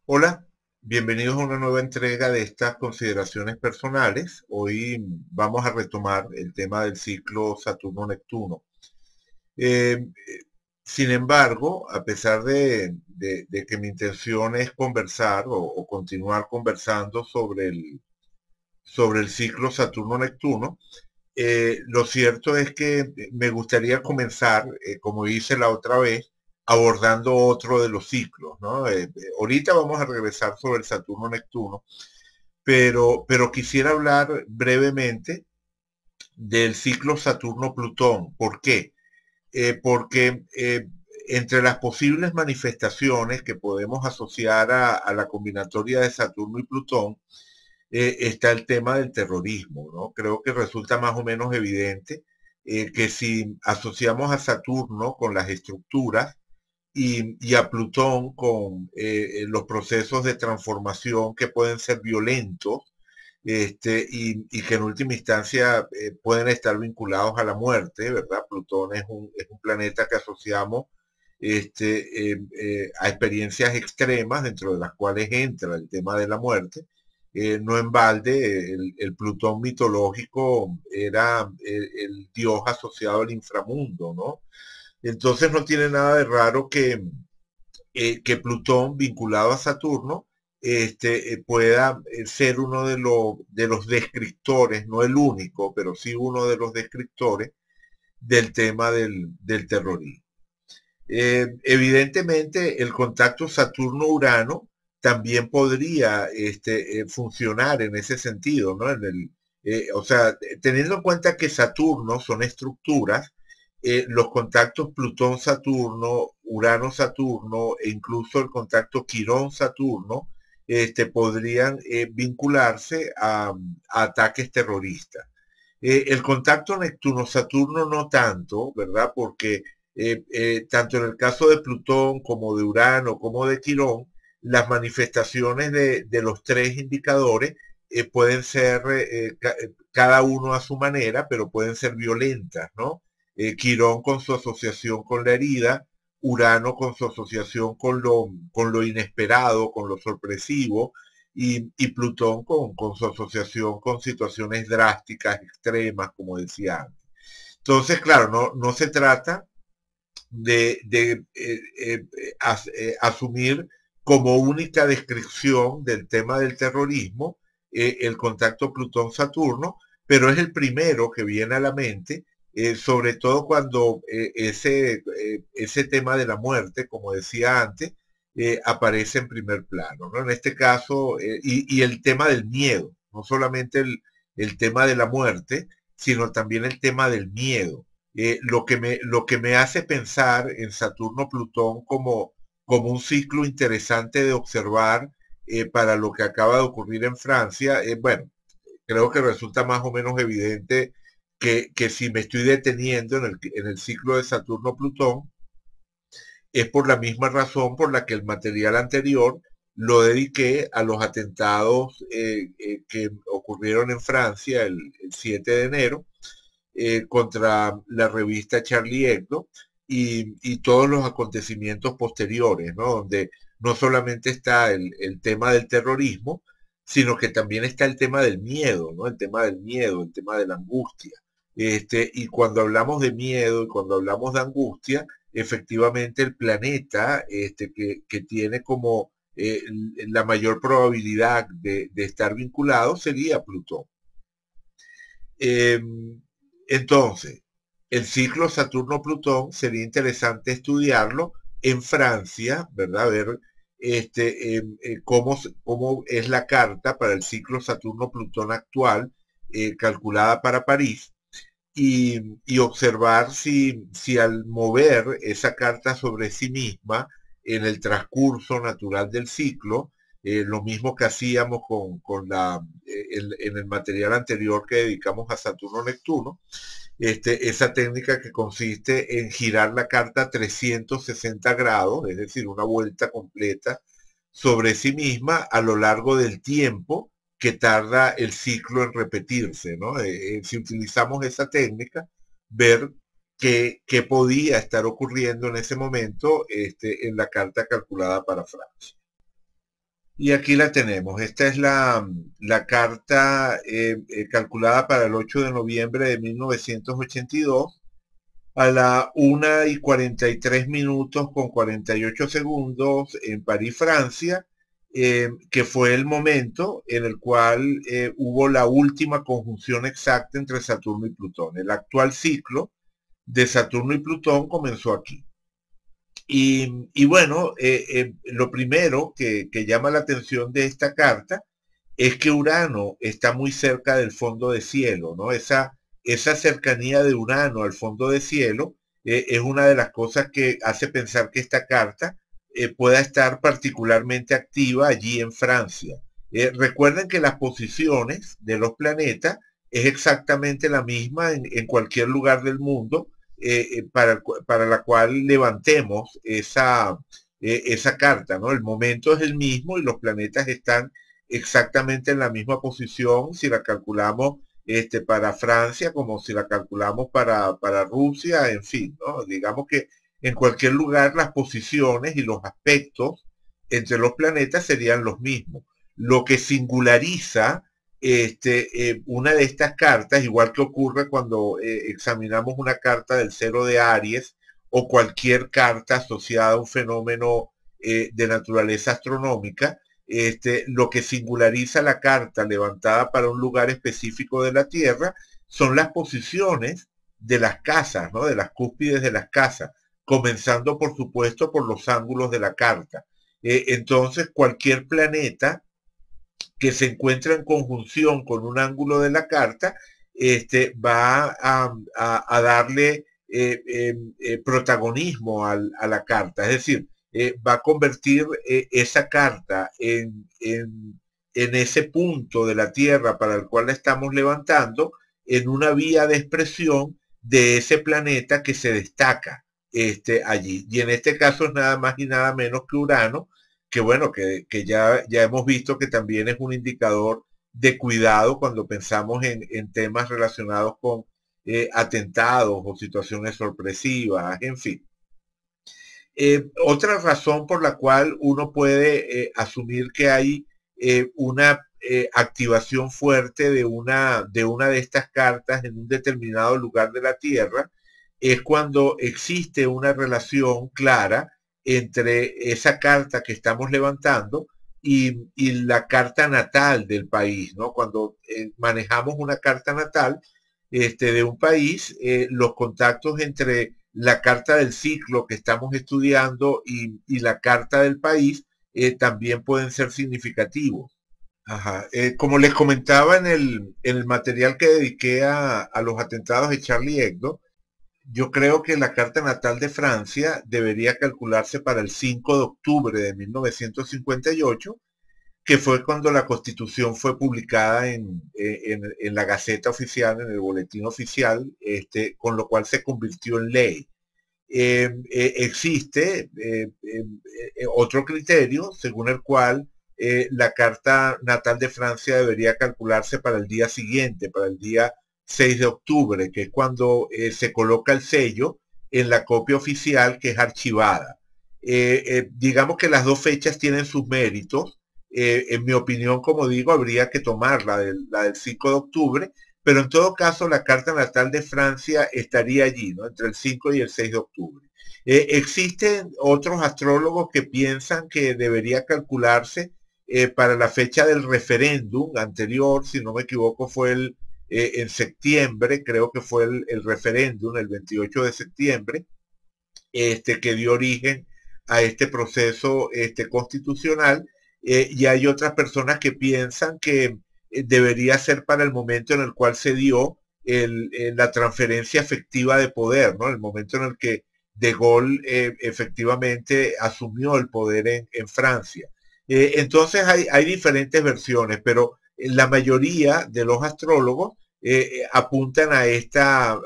Hola, bienvenidos a una nueva entrega de estas consideraciones personales. Hoy vamos a retomar el tema del ciclo Saturno-Neptuno. Eh, Sin embargo, a pesar de que mi intención es conversar o continuar conversando sobre el ciclo Saturno-Neptuno, lo cierto es que me gustaría comenzar, como hice la otra vez, abordando otro de los ciclos, ¿no? Ahorita vamos a regresar sobre el Saturno-Neptuno, pero quisiera hablar brevemente del ciclo Saturno-Plutón. ¿Por qué? Porque entre las posibles manifestaciones que podemos asociar a la combinatoria de Saturno y Plutón, está el tema del terrorismo, ¿no? Creo que resulta más o menos evidente que si asociamos a Saturno con las estructuras y a Plutón con los procesos de transformación que pueden ser violentos, y que en última instancia pueden estar vinculados a la muerte, ¿verdad? Plutón es un planeta que asociamos a experiencias extremas, dentro de las cuales entra el tema de la muerte. No en balde, el Plutón mitológico era el dios asociado al inframundo, ¿no? Entonces no tiene nada de raro que Plutón vinculado a Saturno pueda ser uno de los descriptores, no el único, pero sí uno de los descriptores del tema del terrorismo. Evidentemente, el contacto Saturno-Urano también podría funcionar en ese sentido, ¿no? O sea, teniendo en cuenta que Saturno son estructuras, los contactos Plutón-Saturno, Urano-Saturno e incluso el contacto Quirón-Saturno podrían vincularse a ataques terroristas. El contacto Neptuno-Saturno no tanto, ¿verdad? Porque tanto en el caso de Plutón como de Urano como de Quirón, las manifestaciones de los tres indicadores pueden ser cada uno a su manera, pero pueden ser violentas, ¿no? Quirón con su asociación con la herida, Urano con su asociación con lo inesperado, con lo sorpresivo, y Plutón con su asociación con situaciones drásticas, extremas, como decía antes. Entonces, claro, no se trata de asumir como única descripción del tema del terrorismo el contacto Plutón-Saturno, pero es el primero que viene a la mente, sobre todo cuando ese tema de la muerte, como decía antes, aparece en primer plano, ¿no? En este caso, y el tema del miedo, no solamente el tema de la muerte, sino también el tema del miedo. Lo que me hace pensar en Saturno-Plutón como un ciclo interesante de observar para lo que acaba de ocurrir en Francia. Bueno, creo que resulta más o menos evidente que si me estoy deteniendo en el ciclo de Saturno-Plutón, es por la misma razón por la que el material anterior lo dediqué a los atentados que ocurrieron en Francia el 7 de enero contra la revista Charlie Hebdo y todos los acontecimientos posteriores, ¿no? Donde no solamente está el tema del terrorismo, sino que también está el tema del miedo, ¿no? El tema del miedo, el tema de la angustia. Y cuando hablamos de miedo y cuando hablamos de angustia, efectivamente el planeta que tiene como la mayor probabilidad de estar vinculado sería Plutón. Eh, entonces, el ciclo Saturno-Plutón sería interesante estudiarlo en Francia, ¿verdad? Ver cómo es la carta para el ciclo Saturno-Plutón actual, calculada para París, y observar si al mover esa carta sobre sí misma en el transcurso natural del ciclo, lo mismo que hacíamos en el material anterior que dedicamos a Saturno-Neptuno, esa técnica que consiste en girar la carta 360 grados, es decir, una vuelta completa sobre sí misma a lo largo del tiempo que tarda el ciclo en repetirse, ¿no? Si utilizamos esa técnica, ver qué podía estar ocurriendo en ese momento en la carta calculada para Francia. Y aquí la tenemos. Esta es la carta calculada para el 8 de noviembre de 1982 a la 1:43 con 48 segundos en París, Francia, que fue el momento en el cual hubo la última conjunción exacta entre Saturno y Plutón. El actual ciclo de Saturno y Plutón comenzó aquí. Y bueno, lo primero que llama la atención de esta carta es que Urano está muy cerca del fondo de cielo, ¿no? Esa cercanía de Urano al fondo de cielo es una de las cosas que hace pensar que esta carta pueda estar particularmente activa allí en Francia. Recuerden que las posiciones de los planetas es exactamente la misma en cualquier lugar del mundo para la cual levantemos esa carta, ¿no? El momento es el mismo y los planetas están exactamente en la misma posición si la calculamos para Francia como si la calculamos para Rusia, en fin, ¿no? Digamos que en cualquier lugar las posiciones y los aspectos entre los planetas serían los mismos. Lo que singulariza una de estas cartas, igual que ocurre cuando examinamos una carta del cero de Aries o cualquier carta asociada a un fenómeno de naturaleza astronómica, lo que singulariza la carta levantada para un lugar específico de la Tierra son las posiciones de las casas, ¿no? De las cúspides de las casas, comenzando por supuesto por los ángulos de la carta. Entonces, cualquier planeta que se encuentra en conjunción con un ángulo de la carta, va a darle protagonismo a la carta. Es decir, va a convertir esa carta en ese punto de la Tierra para el cual la estamos levantando en una vía de expresión de ese planeta que se destaca allí. Y en este caso es nada más y nada menos que Urano, que bueno, que ya hemos visto que también es un indicador de cuidado cuando pensamos en temas relacionados con atentados o situaciones sorpresivas, en fin. Otra razón por la cual uno puede asumir que hay una activación fuerte de una de estas cartas en un determinado lugar de la Tierra es cuando existe una relación clara entre esa carta que estamos levantando y la carta natal del país, ¿no? Cuando manejamos una carta natal de un país, los contactos entre la carta del ciclo que estamos estudiando y la carta del país también pueden ser significativos. Ajá. Como les comentaba en el material que dediqué a los atentados de Charlie Hebdo, yo creo que la carta natal de Francia debería calcularse para el 5 de octubre de 1958, que fue cuando la Constitución fue publicada en la Gaceta Oficial, en el Boletín Oficial, con lo cual se convirtió en ley. Existe otro criterio según el cual la carta natal de Francia debería calcularse para el día siguiente, para el día 6 de octubre, que es cuando se coloca el sello en la copia oficial que es archivada. Digamos que las dos fechas tienen sus méritos. En mi opinión, como digo, habría que tomar la del 5 de octubre, pero en todo caso la carta natal de Francia estaría allí, ¿no? Entre el 5 y el 6 de octubre. Existen otros astrólogos que piensan que debería calcularse para la fecha del referéndum anterior, si no me equivoco, fue en septiembre, creo que fue el referéndum, el 28 de septiembre, que dio origen a este proceso constitucional, y hay otras personas que piensan que debería ser para el momento en el cual se dio la transferencia efectiva de poder, ¿no? El momento en el que De Gaulle efectivamente asumió el poder en Francia. Entonces hay diferentes versiones, pero la mayoría de los astrólogos apuntan a esta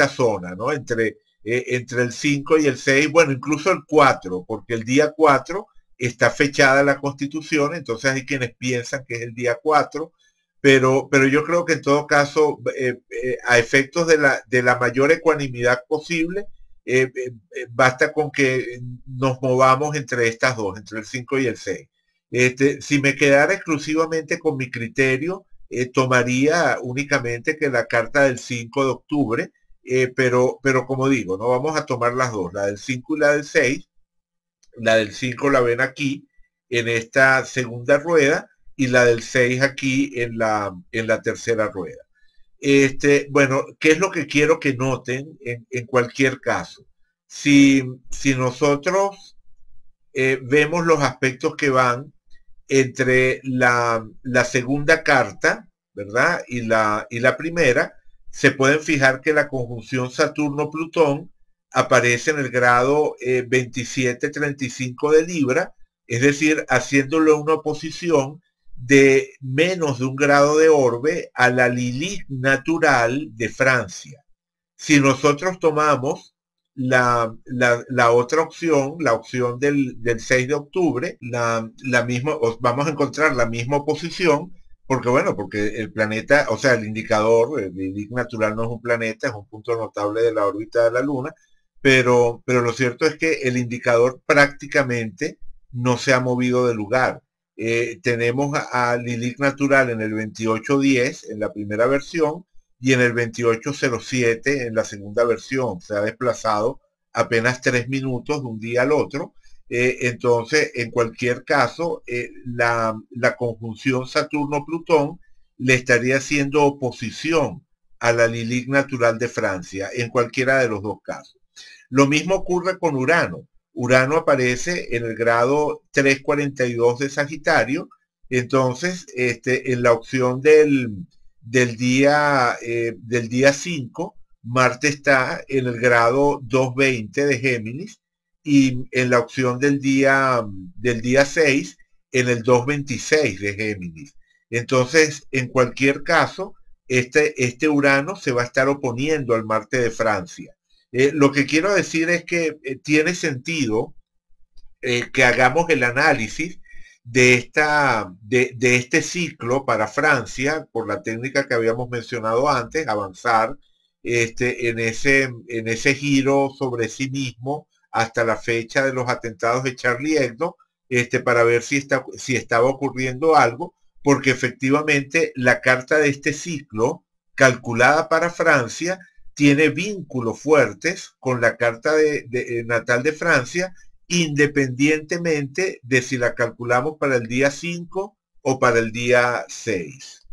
zona, ¿no? Entre el 5 y el 6, bueno, incluso el 4, porque el día 4 está fechada la Constitución, entonces hay quienes piensan que es el día 4, pero yo creo que en todo caso, a efectos de la mayor ecuanimidad posible, basta con que nos movamos entre estas dos, entre el 5 y el 6. Si me quedara exclusivamente con mi criterio, tomaría únicamente que la carta del 5 de octubre, pero como digo, no vamos a tomar las dos, la del 5 y la del 6. La del 5 la ven aquí en esta segunda rueda y la del 6 aquí en la tercera rueda. Bueno, ¿qué es lo que quiero que noten en cualquier caso? Si nosotros vemos los aspectos que van entre la segunda carta, ¿verdad? Y la primera, se pueden fijar que la conjunción Saturno-Plutón aparece en el grado 27-35 de Libra, es decir, haciéndole una oposición de menos de un grado de orbe a la Lilith natural de Francia. Si nosotros tomamos la otra opción, la opción del 6 de octubre, la misma, vamos a encontrar la misma oposición, porque bueno, porque el planeta, o sea, el indicador, el Lilith natural no es un planeta, es un punto notable de la órbita de la Luna, pero lo cierto es que el indicador prácticamente no se ha movido de lugar. Tenemos a Lilith natural en el 2810 en la primera versión, y en el 2807 en la segunda versión. Se ha desplazado apenas 3 minutos de un día al otro. Entonces, en cualquier caso, la conjunción Saturno-Plutón le estaría haciendo oposición a la Lilith natural de Francia, en cualquiera de los dos casos. Lo mismo ocurre con Urano. Urano aparece en el grado 342 de Sagitario, entonces en la opción del día 5, Marte está en el grado 220 de Géminis y en la opción del día 6 en el 226 de Géminis. Entonces, en cualquier caso, este Urano se va a estar oponiendo al Marte de Francia. Lo que quiero decir es que tiene sentido que hagamos el análisis de este ciclo para Francia, por la técnica que habíamos mencionado antes, avanzar en ese giro sobre sí mismo hasta la fecha de los atentados de Charlie Hebdo, para ver si estaba ocurriendo algo, porque efectivamente la carta de este ciclo, calculada para Francia, tiene vínculos fuertes con la carta natal de Francia, independientemente de si la calculamos para el día 5 o para el día 6.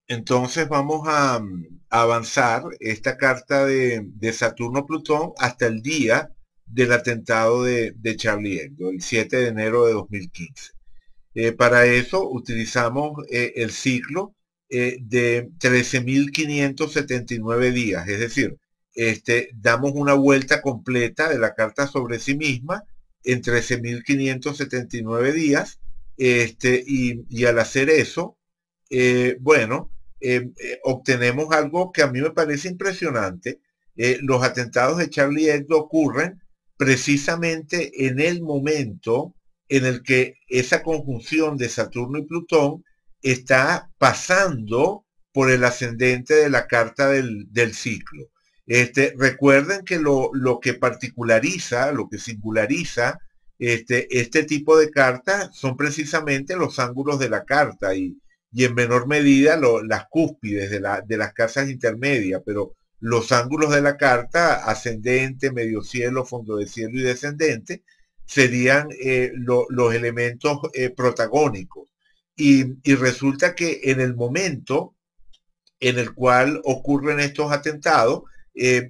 Entonces vamos a avanzar esta carta de Saturno-Plutón hasta el día del atentado de Charlie Hebdo, el 7 de enero de 2015. Para eso utilizamos el ciclo de 13.579 días, es decir, damos una vuelta completa de la carta sobre sí misma en 13.579 días, y al hacer eso, bueno, obtenemos algo que a mí me parece impresionante. Los atentados de Charlie Hebdo ocurren precisamente en el momento en el que esa conjunción de Saturno y Plutón está pasando por el ascendente de la carta del ciclo. Recuerden que lo que particulariza, lo que singulariza este tipo de cartas son precisamente los ángulos de la carta y en menor medida las cúspides de las casas intermedias, pero los ángulos de la carta, ascendente, medio cielo, fondo de cielo y descendente, serían los elementos protagónicos. Y resulta que en el momento en el cual ocurren estos atentados, el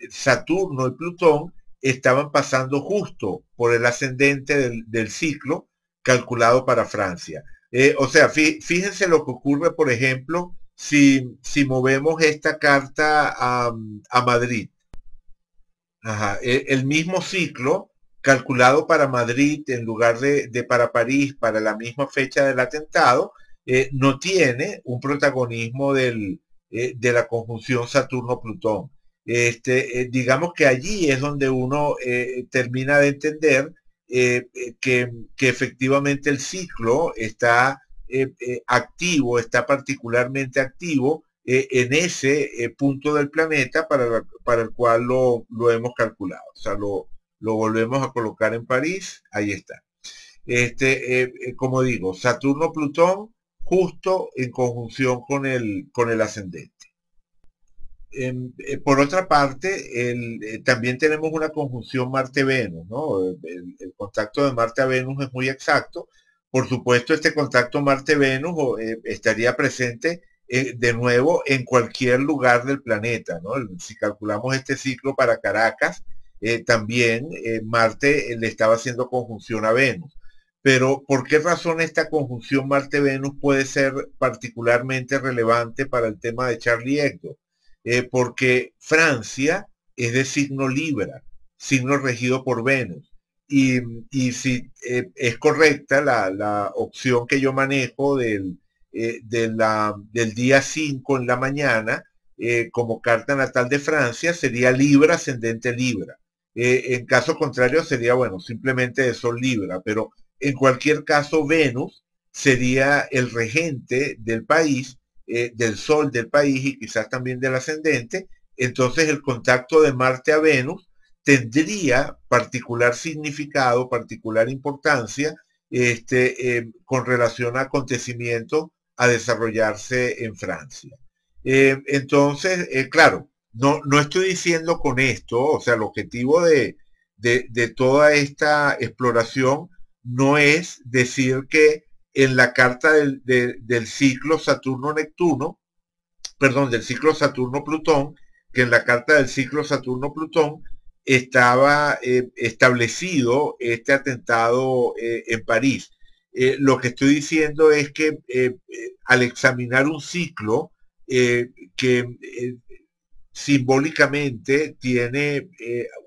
Saturno y Plutón estaban pasando justo por el ascendente del ciclo calculado para Francia. O sea, fíjense lo que ocurre, por ejemplo, si movemos esta carta a Madrid. Ajá, el mismo ciclo calculado para Madrid en lugar de para París para la misma fecha del atentado, no tiene un protagonismo de la conjunción Saturno-Plutón. Digamos que allí es donde uno termina de entender que efectivamente el ciclo está activo, está particularmente activo en ese punto del planeta para el cual lo hemos calculado. O sea, lo volvemos a colocar en París, ahí está. Como digo, Saturno-Plutón justo en conjunción con el ascendente. Por otra parte, también tenemos una conjunción Marte-Venus, ¿no? El contacto de Marte a Venus es muy exacto. Por supuesto, este contacto Marte-Venus estaría presente de nuevo en cualquier lugar del planeta, ¿no? Si calculamos este ciclo para Caracas, también Marte le estaba haciendo conjunción a Venus. Pero, ¿por qué razón esta conjunción Marte-Venus puede ser particularmente relevante para el tema de Charlie Hebdo? Porque Francia es de signo Libra, signo regido por Venus. Y, y si es correcta la opción que yo manejo del día 5 en la mañana, como carta natal de Francia, sería Libra, ascendente Libra. En caso contrario sería, bueno, simplemente de Sol Libra, pero en cualquier caso Venus sería el regente del país, del Sol del país y quizás también del ascendente. Entonces el contacto de Marte a Venus tendría particular significado, particular importancia con relación a acontecimientos a desarrollarse en Francia. Claro, no estoy diciendo con esto, o sea, el objetivo de toda esta exploración no es decir que en la carta del ciclo Saturno-Neptuno, perdón, del ciclo Saturno-Plutón, que en la carta del ciclo Saturno-Plutón estaba establecido este atentado en París. Lo que estoy diciendo es que al examinar un ciclo que simbólicamente tiene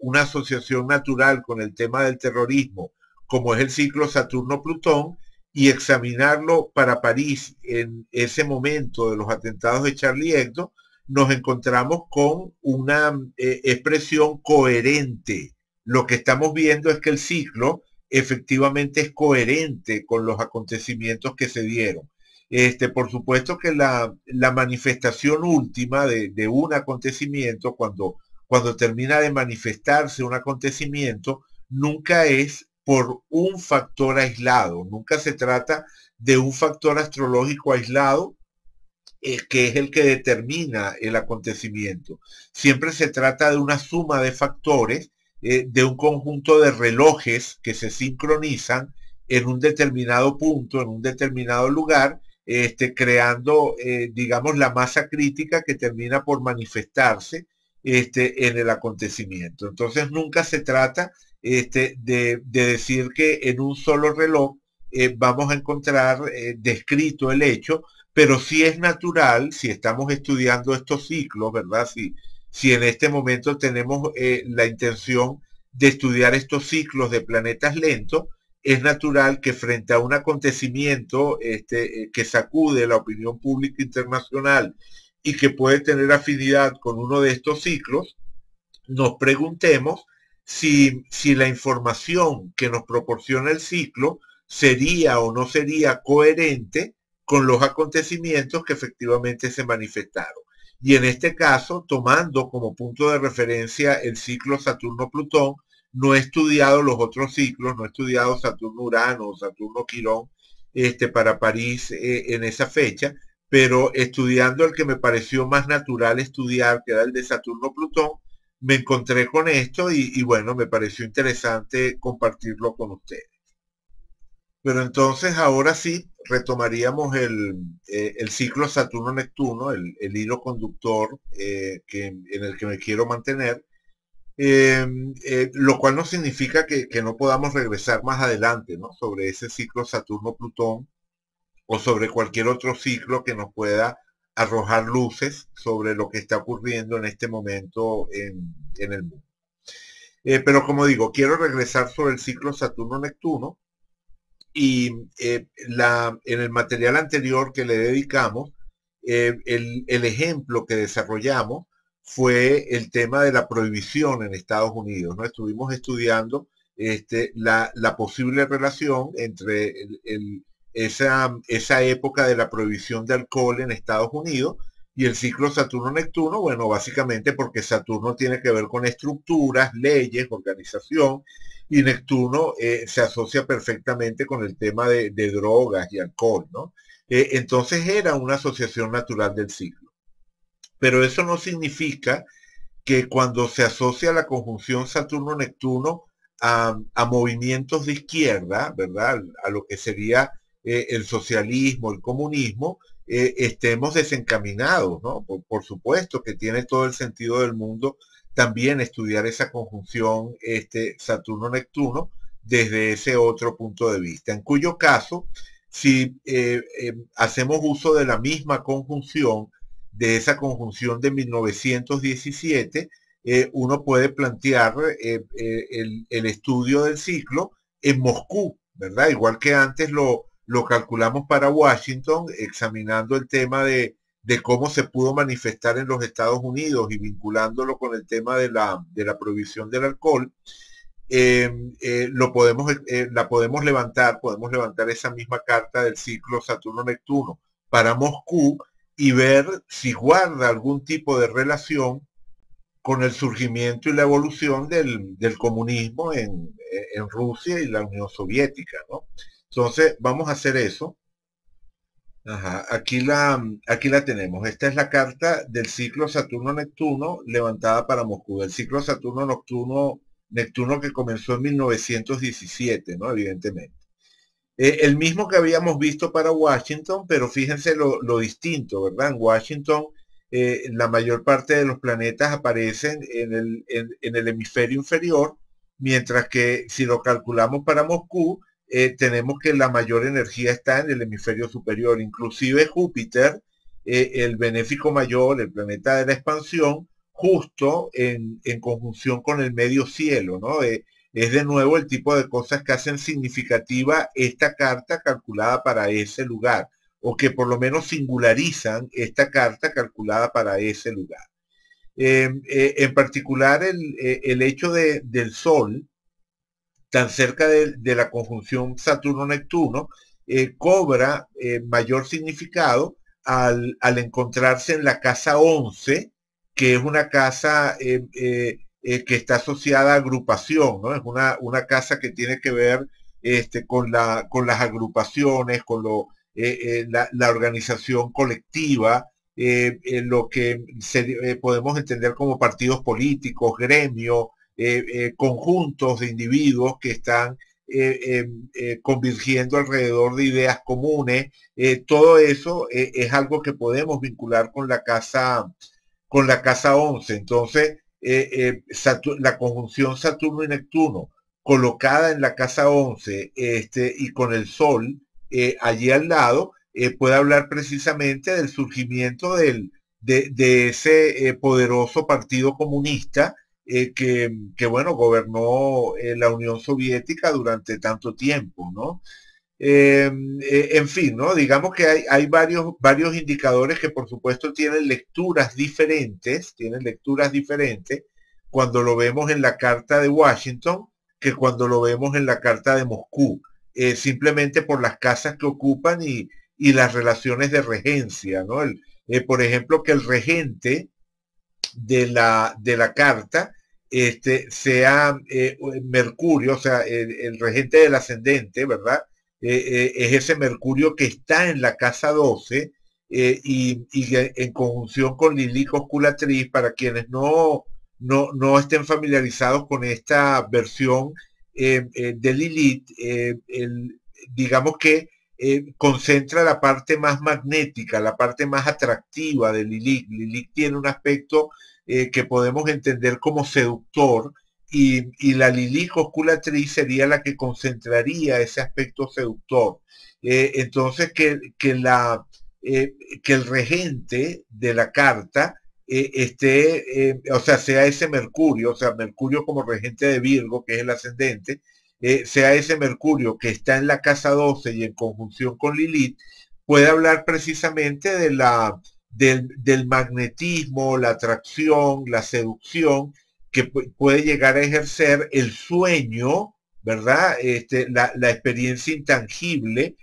una asociación natural con el tema del terrorismo, como es el ciclo Saturno-Plutón, y examinarlo para París en ese momento de los atentados de Charlie Hebdo, nos encontramos con una expresión coherente. Lo que estamos viendo es que el ciclo efectivamente es coherente con los acontecimientos que se dieron. Por supuesto que la manifestación última de un acontecimiento, cuando termina de manifestarse un acontecimiento, nunca es por un factor aislado, nunca se trata de un factor astrológico aislado que es el que determina el acontecimiento. Siempre se trata de una suma de factores, de un conjunto de relojes que se sincronizan en un determinado punto, en un determinado lugar, creando, digamos, la masa crítica que termina por manifestarse en el acontecimiento. Entonces nunca se trata de decir que en un solo reloj vamos a encontrar descrito el hecho, pero sí es natural, si estamos estudiando estos ciclos, ¿verdad? Si en este momento tenemos la intención de estudiar estos ciclos de planetas lentos, es natural que frente a un acontecimiento que sacude la opinión pública internacional y que puede tener afinidad con uno de estos ciclos, nos preguntemos si la información que nos proporciona el ciclo sería o no sería coherente con los acontecimientos que efectivamente se manifestaron. Y en este caso, tomando como punto de referencia el ciclo Saturno-Plutón, no he estudiado los otros ciclos, no he estudiado Saturno-Urano o Saturno-Quirón para París en esa fecha, pero estudiando el que me pareció más natural estudiar, que era el de Saturno-Plutón, me encontré con esto y bueno, me pareció interesante compartirlo con ustedes. Pero entonces ahora sí retomaríamos el ciclo Saturno-Neptuno, el hilo conductor en el que me quiero mantener, lo cual no significa que no podamos regresar más adelante, ¿no? Sobre ese ciclo Saturno-Plutón o sobre cualquier otro ciclo que nos pueda arrojar luces sobre lo que está ocurriendo en este momento en el mundo. Pero como digo, quiero regresar sobre el ciclo Saturno-Neptuno y en el material anterior que le dedicamos, el ejemplo que desarrollamos fue el tema de la prohibición en Estados Unidos, ¿no? Estuvimos estudiando la posible relación entre esa época de la prohibición de alcohol en Estados Unidos Y el ciclo Saturno-Neptuno, bueno, básicamente porque Saturno tiene que ver con estructuras, leyes, organización, y Neptuno se asocia perfectamente con el tema de drogas y alcohol, ¿no? Entonces era una asociación natural del ciclo. Pero eso no significa que cuando se asocia la conjunción Saturno-Neptuno a movimientos de izquierda, ¿verdad? A lo que sería el socialismo, el comunismo, estemos desencaminados, ¿no? Por supuesto que tiene todo el sentido del mundo también estudiar esa conjunción Saturno-Neptuno desde ese otro punto de vista, en cuyo caso, si hacemos uso de la misma conjunción, de esa conjunción de 1917, uno puede plantear el estudio del ciclo en Moscú, ¿verdad? Igual que antes lo calculamos para Washington, examinando el tema de cómo se pudo manifestar en los Estados Unidos y vinculándolo con el tema de la prohibición del alcohol. La podemos levantar esa misma carta del ciclo Saturno-Neptuno para Moscú y ver si guarda algún tipo de relación con el surgimiento y la evolución del comunismo en Rusia y la Unión Soviética, ¿no? Entonces, vamos a hacer eso. Ajá, aquí la tenemos. Esta es la carta del ciclo Saturno-Neptuno levantada para Moscú. El ciclo Saturno-Neptuno que comenzó en 1917, ¿no? Evidentemente. El mismo que habíamos visto para Washington, pero fíjense lo distinto, ¿verdad? En Washington, la mayor parte de los planetas aparecen en el hemisferio inferior, mientras que si lo calculamos para Moscú, tenemos que la mayor energía está en el hemisferio superior. Inclusive Júpiter, el benéfico mayor, el planeta de la expansión, justo en conjunción con el medio cielo, ¿no? Es de nuevo el tipo de cosas que hacen significativa esta carta calculada para ese lugar, o que por lo menos singularizan esta carta calculada para ese lugar. En particular, el hecho del Sol, tan cerca de la conjunción Saturno-Neptuno, cobra mayor significado al encontrarse en la casa 11, que es una casa que está asociada a agrupación, ¿no? Es una casa que tiene que ver con las agrupaciones, con la organización colectiva, lo que podemos entender como partidos políticos, gremios, conjuntos de individuos que están convirtiendo alrededor de ideas comunes. Todo eso es algo que podemos vincular con la casa 11. Entonces, la conjunción Saturno y Neptuno colocada en la casa 11 y con el Sol allí al lado, puede hablar precisamente del surgimiento de ese poderoso partido comunista bueno, gobernó la Unión Soviética durante tanto tiempo, ¿no? En fin, ¿no? Digamos que hay varios indicadores que por supuesto tienen lecturas diferentes cuando lo vemos en la carta de Washington que cuando lo vemos en la carta de Moscú, simplemente por las casas que ocupan y las relaciones de regencia, ¿no? Por ejemplo, que el regente de la carta sea Mercurio, o sea, el regente del ascendente, ¿verdad? Es ese Mercurio que está en la casa 12 y en conjunción con Lilith Osculatriz, para quienes no estén familiarizados con esta versión de Lilith, digamos que concentra la parte más magnética, la parte más atractiva de Lilith. Lilith tiene un aspecto que podemos entender como seductor y la Lilith osculatriz sería la que concentraría ese aspecto seductor. Entonces que el regente de la carta o sea, sea ese Mercurio, o sea, Mercurio como regente de Virgo, que es el ascendente, sea ese Mercurio que está en la casa 12 y en conjunción con Lilith, puede hablar precisamente del magnetismo, la atracción, la seducción que puede llegar a ejercer el sueño, ¿verdad? La experiencia intangible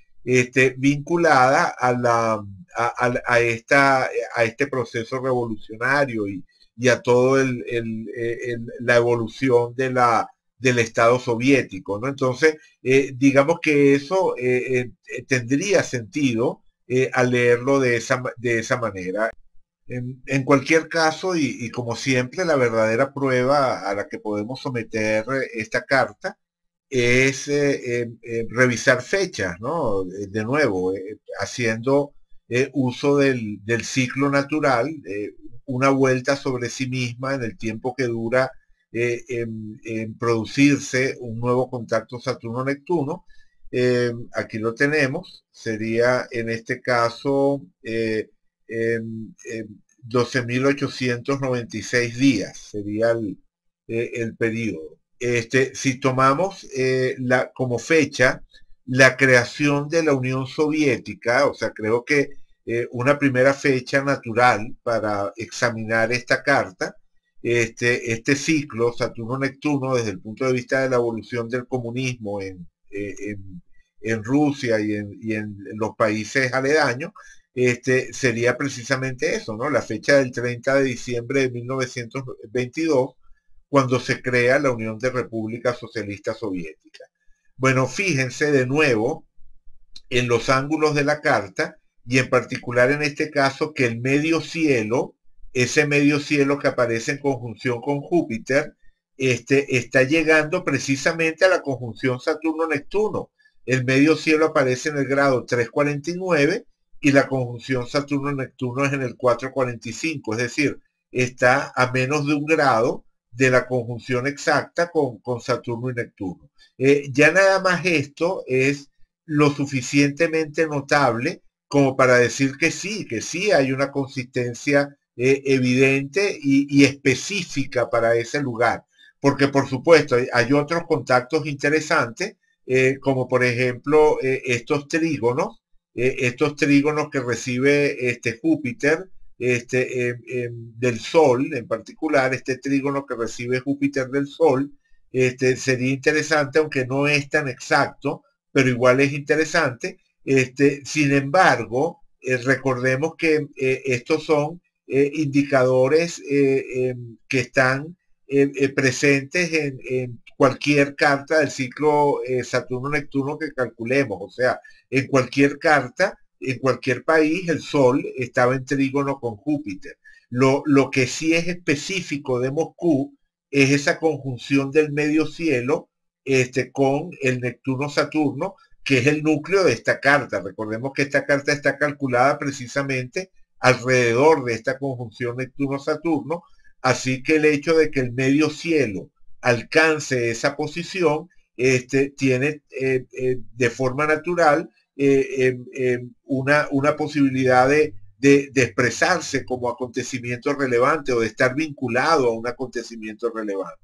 vinculada a este proceso revolucionario y a todo la evolución del Estado soviético, ¿no? Entonces, digamos que eso tendría sentido al leerlo de esa manera. En cualquier caso, y como siempre, la verdadera prueba a la que podemos someter esta carta es revisar fechas, ¿no? De nuevo, haciendo uso del ciclo natural, una vuelta sobre sí misma en el tiempo que dura en producirse un nuevo contacto Saturno-Neptuno. Aquí lo tenemos, sería en este caso 12.896 días, sería el periodo. Si tomamos como fecha la creación de la Unión Soviética, o sea, creo que una primera fecha natural para examinar esta carta, este ciclo Saturno-Neptuno desde el punto de vista de la evolución del comunismo en Rusia y en los países aledaños, sería precisamente eso, ¿no? La fecha del 30 de diciembre de 1922, cuando se crea la Unión de Repúblicas Socialistas Soviéticas. Bueno, fíjense de nuevo en los ángulos de la carta y en particular en este caso que el medio cielo, ese medio cielo que aparece en conjunción con Júpiter, está llegando precisamente a la conjunción Saturno-Neptuno. El medio cielo aparece en el grado 349 y la conjunción Saturno-Neptuno es en el 445, es decir, está a menos de un grado de la conjunción exacta con Saturno y Neptuno. Ya nada más esto es lo suficientemente notable como para decir que sí hay una consistencia evidente y específica para ese lugar. Porque por supuesto hay otros contactos interesantes, como por ejemplo estos trígonos que recibe Júpiter, del Sol en particular, este trígono que recibe Júpiter del Sol, sería interesante, aunque no es tan exacto, pero igual es interesante. Sin embargo, recordemos que estos son indicadores que están presentes en cualquier carta del ciclo Saturno-Neptuno que calculemos. O sea, en cualquier carta, en cualquier país, el Sol estaba en trígono con Júpiter. Lo que sí es específico de Moscú es esa conjunción del medio cielo con el Neptuno-Saturno, que es el núcleo de esta carta. Recordemos que esta carta está calculada precisamente alrededor de esta conjunción Neptuno-Saturno, así que el hecho de que el medio cielo alcance esa posición tiene de forma natural una posibilidad de expresarse como acontecimiento relevante o de estar vinculado a un acontecimiento relevante.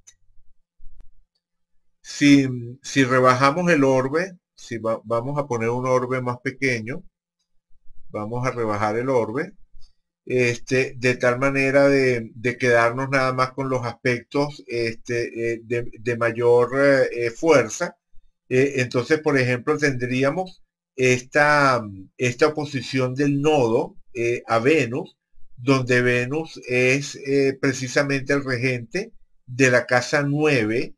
Si rebajamos el orbe, vamos a poner un orbe más pequeño, vamos a rebajar el orbe, de tal manera de quedarnos nada más con los aspectos de mayor fuerza. Entonces, por ejemplo, tendríamos esta oposición del nodo a Venus, donde Venus es precisamente el regente de la casa 9,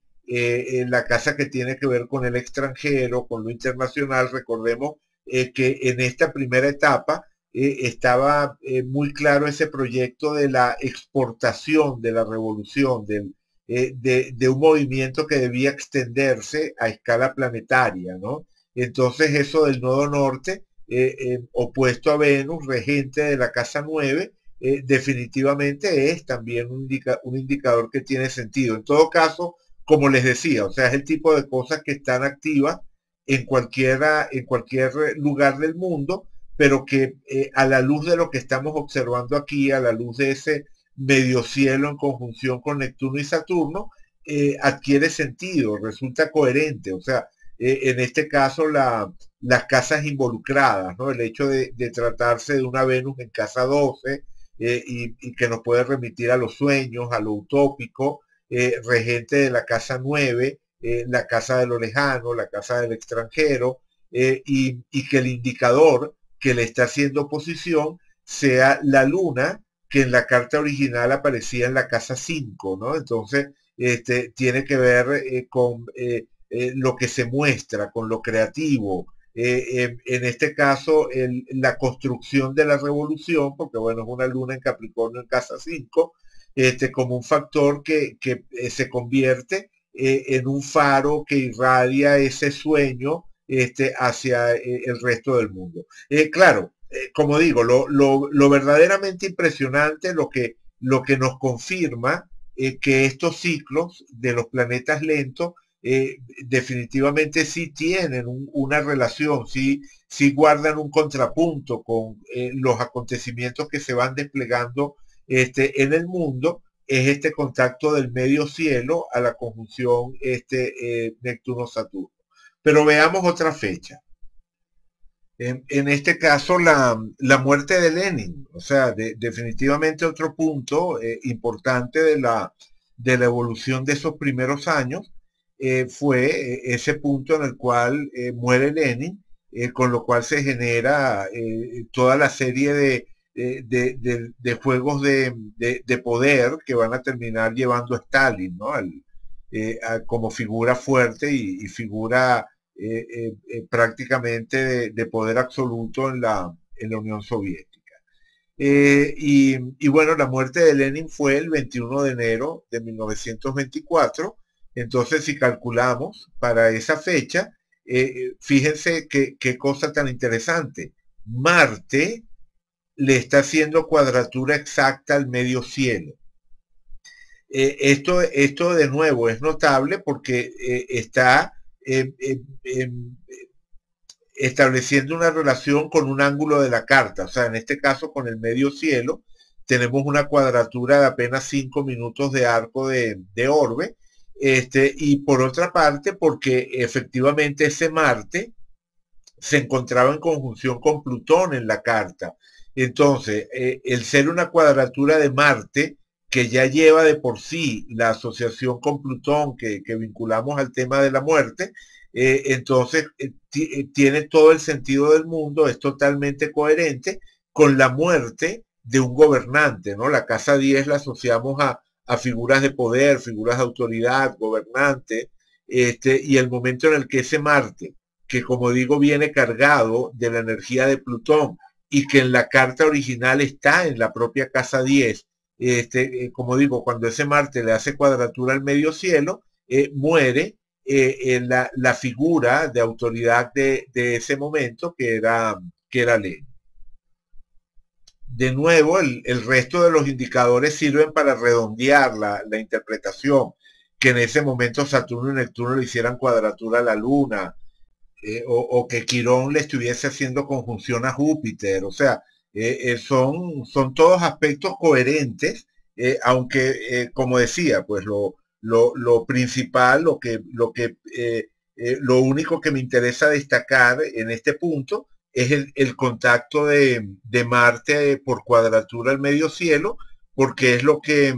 la casa que tiene que ver con el extranjero, con lo internacional. Recordemos que en esta primera etapa estaba muy claro ese proyecto de la exportación de la revolución, de un movimiento que debía extenderse a escala planetaria, ¿no? Entonces eso del nodo norte, opuesto a Venus, regente de la casa 9, definitivamente es también un indicador que tiene sentido. En todo caso, como les decía, o sea, es el tipo de cosas que están activas en cualquier lugar del mundo, pero que a la luz de lo que estamos observando aquí, a la luz de ese medio cielo en conjunción con Neptuno y Saturno, adquiere sentido, resulta coherente. O sea, en este caso las casas involucradas, ¿no? El hecho de tratarse de una Venus en casa 12 y que nos puede remitir a los sueños, a lo utópico, regente de la casa 9, la casa de lo lejano, la casa del extranjero, y que el indicador que le está haciendo oposición sea la luna, que en la carta original aparecía en la casa 5, ¿no? Entonces, tiene que ver con lo que se muestra, con lo creativo. En este caso, la construcción de la revolución, porque bueno, es una luna en Capricornio en casa 5, como un factor que se convierte en un faro que irradia ese sueño hacia el resto del mundo. Claro, como digo, lo verdaderamente impresionante, lo que nos confirma que estos ciclos de los planetas lentos definitivamente sí tienen una relación, sí guardan un contrapunto con los acontecimientos que se van desplegando en el mundo, es este contacto del medio cielo a la conjunción Neptuno-Saturno. Pero veamos otra fecha. En este caso, la muerte de Lenin, o sea, definitivamente otro punto importante de la evolución de esos primeros años, fue ese punto en el cual muere Lenin, con lo cual se genera toda la serie de juegos de poder que van a terminar llevando a Stalin, ¿no? Como figura fuerte y figura prácticamente de poder absoluto en la Unión Soviética. Y bueno, la muerte de Lenin fue el 21 de enero de 1924. Entonces, si calculamos para esa fecha, fíjense qué cosa tan interesante. Marte le está haciendo cuadratura exacta al medio cielo. Esto de nuevo es notable porque está estableciendo una relación con un ángulo de la carta, o sea, en este caso con el medio cielo, tenemos una cuadratura de apenas 5 minutos de arco de orbe, y por otra parte, porque efectivamente ese Marte se encontraba en conjunción con Plutón en la carta. Entonces, el ser una cuadratura de Marte, que ya lleva de por sí la asociación con Plutón que vinculamos al tema de la muerte, entonces tiene todo el sentido del mundo, es totalmente coherente con la muerte de un gobernante, ¿no? La casa 10 la asociamos a figuras de poder, figuras de autoridad, gobernante, y el momento en el que ese Marte, que como digo viene cargado de la energía de Plutón y que en la carta original está en la propia casa 10, como digo, cuando ese Marte le hace cuadratura al medio cielo, muere la figura de autoridad de ese momento que era Lenin. De nuevo, el resto de los indicadores sirven para redondear la interpretación, que en ese momento Saturno y Neptuno le hicieran cuadratura a la Luna, o que Quirón le estuviese haciendo conjunción a Júpiter. O sea, son todos aspectos coherentes, aunque, como decía, pues lo principal, lo único que me interesa destacar en este punto es el contacto de Marte por cuadratura al medio cielo, porque es lo que,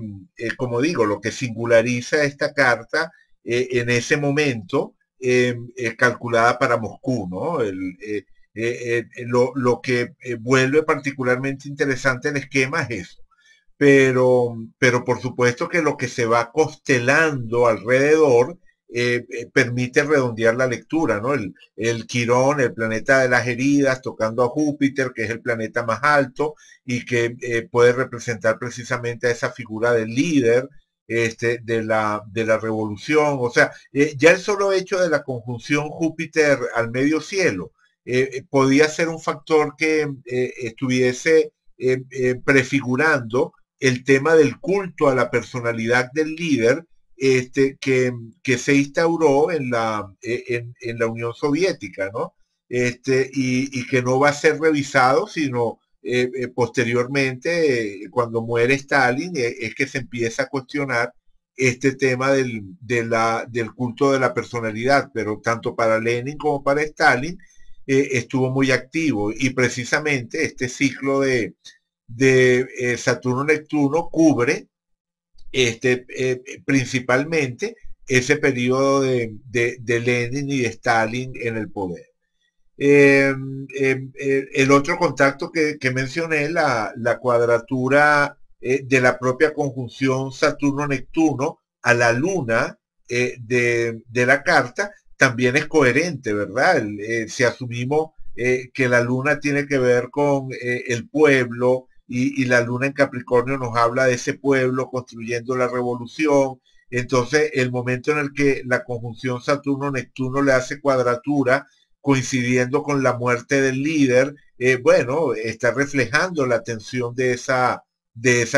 como digo, lo que singulariza esta carta en ese momento, calculada para Moscú, ¿no? Lo que vuelve particularmente interesante el esquema es eso. Pero por supuesto que lo que se va constelando alrededor permite redondear la lectura, ¿no? El Quirón, el planeta de las heridas, tocando a Júpiter, que es el planeta más alto y que puede representar precisamente a esa figura del líder, de la revolución. O sea, ya el solo hecho de la conjunción Júpiter al medio cielo podía ser un factor que estuviese prefigurando el tema del culto a la personalidad del líder, que se instauró en la Unión Soviética, ¿no? Y que no va a ser revisado, sino posteriormente, cuando muere Stalin, es que se empieza a cuestionar este tema del culto de la personalidad, pero tanto para Lenin como para Stalin estuvo muy activo, y precisamente este ciclo de Saturno-Neptuno cubre principalmente ese periodo de Lenin y de Stalin en el poder. El otro contacto que mencioné, la cuadratura de la propia conjunción Saturno-Neptuno a la luna de la carta, también es coherente, ¿verdad? Si asumimos que la luna tiene que ver con el pueblo y la luna en Capricornio nos habla de ese pueblo construyendo la revolución, entonces el momento en el que la conjunción Saturno-Neptuno le hace cuadratura, coincidiendo con la muerte del líder, bueno, está reflejando la tensión de esa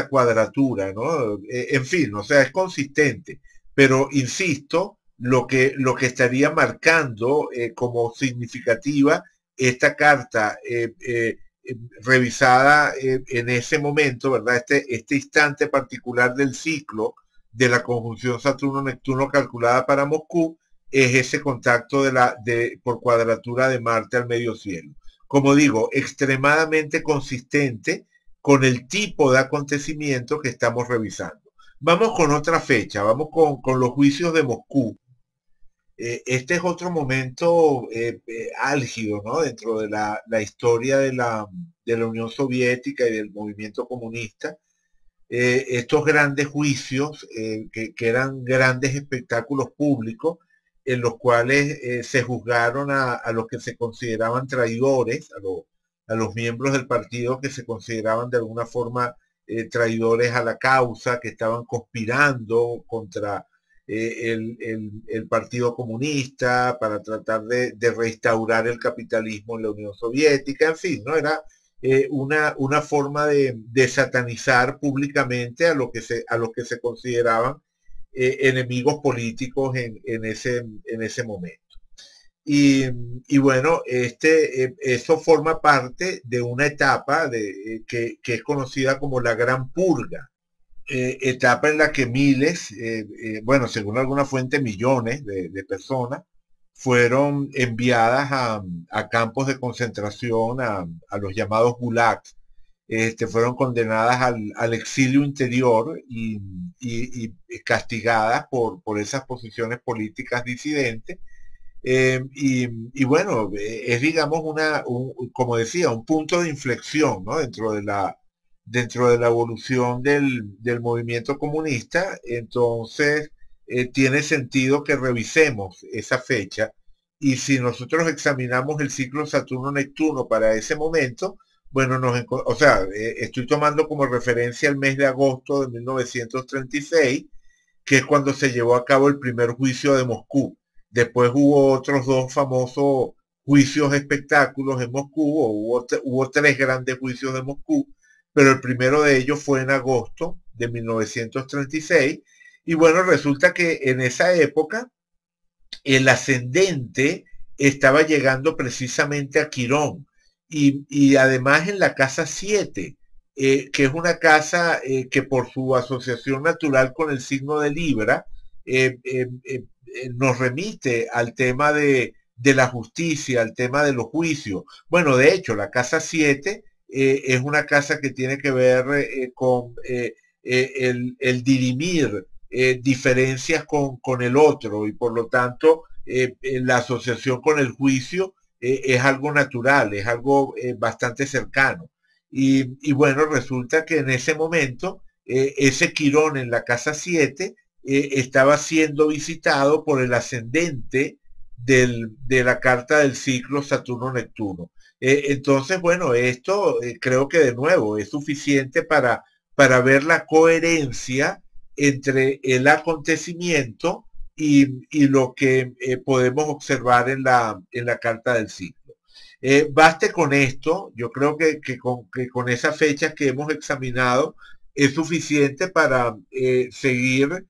cuadratura, ¿no? En fin, o sea, es consistente, pero insisto, lo que estaría marcando como significativa esta carta revisada en ese momento, ¿verdad? Este instante particular del ciclo de la conjunción Saturno-Neptuno calculada para Moscú, es ese contacto por cuadratura de Marte al medio cielo. Como digo, extremadamente consistente con el tipo de acontecimiento que estamos revisando. Vamos con otra fecha, vamos con los juicios de Moscú. Este es otro momento álgido, ¿no? Dentro de la historia de la Unión Soviética y del movimiento comunista. Estos grandes juicios, que eran grandes espectáculos públicos, en los cuales se juzgaron a los que se consideraban traidores, a los miembros del partido que se consideraban de alguna forma traidores a la causa, que estaban conspirando contra el Partido Comunista para tratar de restaurar el capitalismo en la Unión Soviética, en fin, ¿no? Era una forma de satanizar públicamente a los que se consideraban enemigos políticos en ese momento. Y, y bueno, eso forma parte de una etapa que es conocida como la Gran Purga, etapa en la que miles, bueno, según alguna fuente, millones de personas fueron enviadas a campos de concentración, a los llamados gulags, fueron condenadas al exilio interior y castigadas por esas posiciones políticas disidentes. Y bueno, es digamos como decía, un punto de inflexión, ¿no? Dentro de la evolución del movimiento comunista. Entonces, tiene sentido que revisemos esa fecha, y si nosotros examinamos el ciclo Saturno-Neptuno para ese momento, bueno, o sea, estoy tomando como referencia el mes de agosto de 1936, que es cuando se llevó a cabo el primer juicio de Moscú. Después hubo otros dos famosos juicios espectáculos en Moscú, hubo tres grandes juicios de Moscú, pero el primero de ellos fue en agosto de 1936. Y bueno, resulta que en esa época el ascendente estaba llegando precisamente a Quirón, y además en la casa 7, que es una casa que por su asociación natural con el signo de Libra, nos remite al tema de la justicia, al tema de los juicios. Bueno, de hecho, la casa 7 es una casa que tiene que ver con el dirimir diferencias con el otro, y por lo tanto la asociación con el juicio es algo natural, es algo bastante cercano. Y bueno, resulta que en ese momento ese Quirón en la casa 7 estaba siendo visitado por el ascendente de la carta del ciclo Saturno-Neptuno. Entonces, bueno, esto creo que de nuevo es suficiente para ver la coherencia entre el acontecimiento y lo que podemos observar en la carta del ciclo. Baste con esto, yo creo que con esas fechas que hemos examinado es suficiente para seguir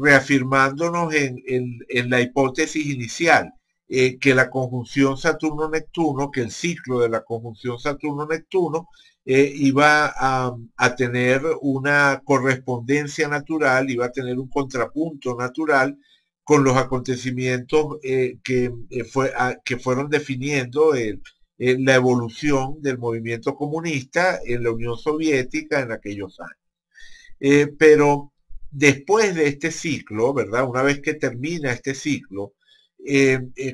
reafirmándonos en la hipótesis inicial, que la conjunción Saturno-Neptuno, que el ciclo de la conjunción Saturno-Neptuno iba a tener una correspondencia natural, iba a tener un contrapunto natural con los acontecimientos que fueron definiendo la evolución del movimiento comunista en la Unión Soviética en aquellos años. Pero después de este ciclo, ¿verdad? Una vez que termina este ciclo,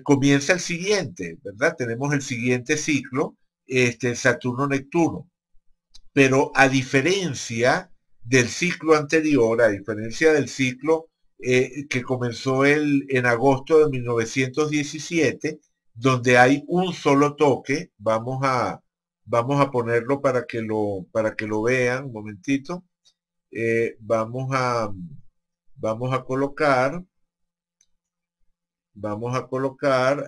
comienza el siguiente, ¿verdad? Tenemos el siguiente ciclo, Saturno-Neptuno. Pero a diferencia del ciclo anterior, a diferencia del ciclo que comenzó en agosto de 1917, donde hay un solo toque, vamos a ponerlo para que lo vean, un momentito. Eh, vamos a, vamos a colocar,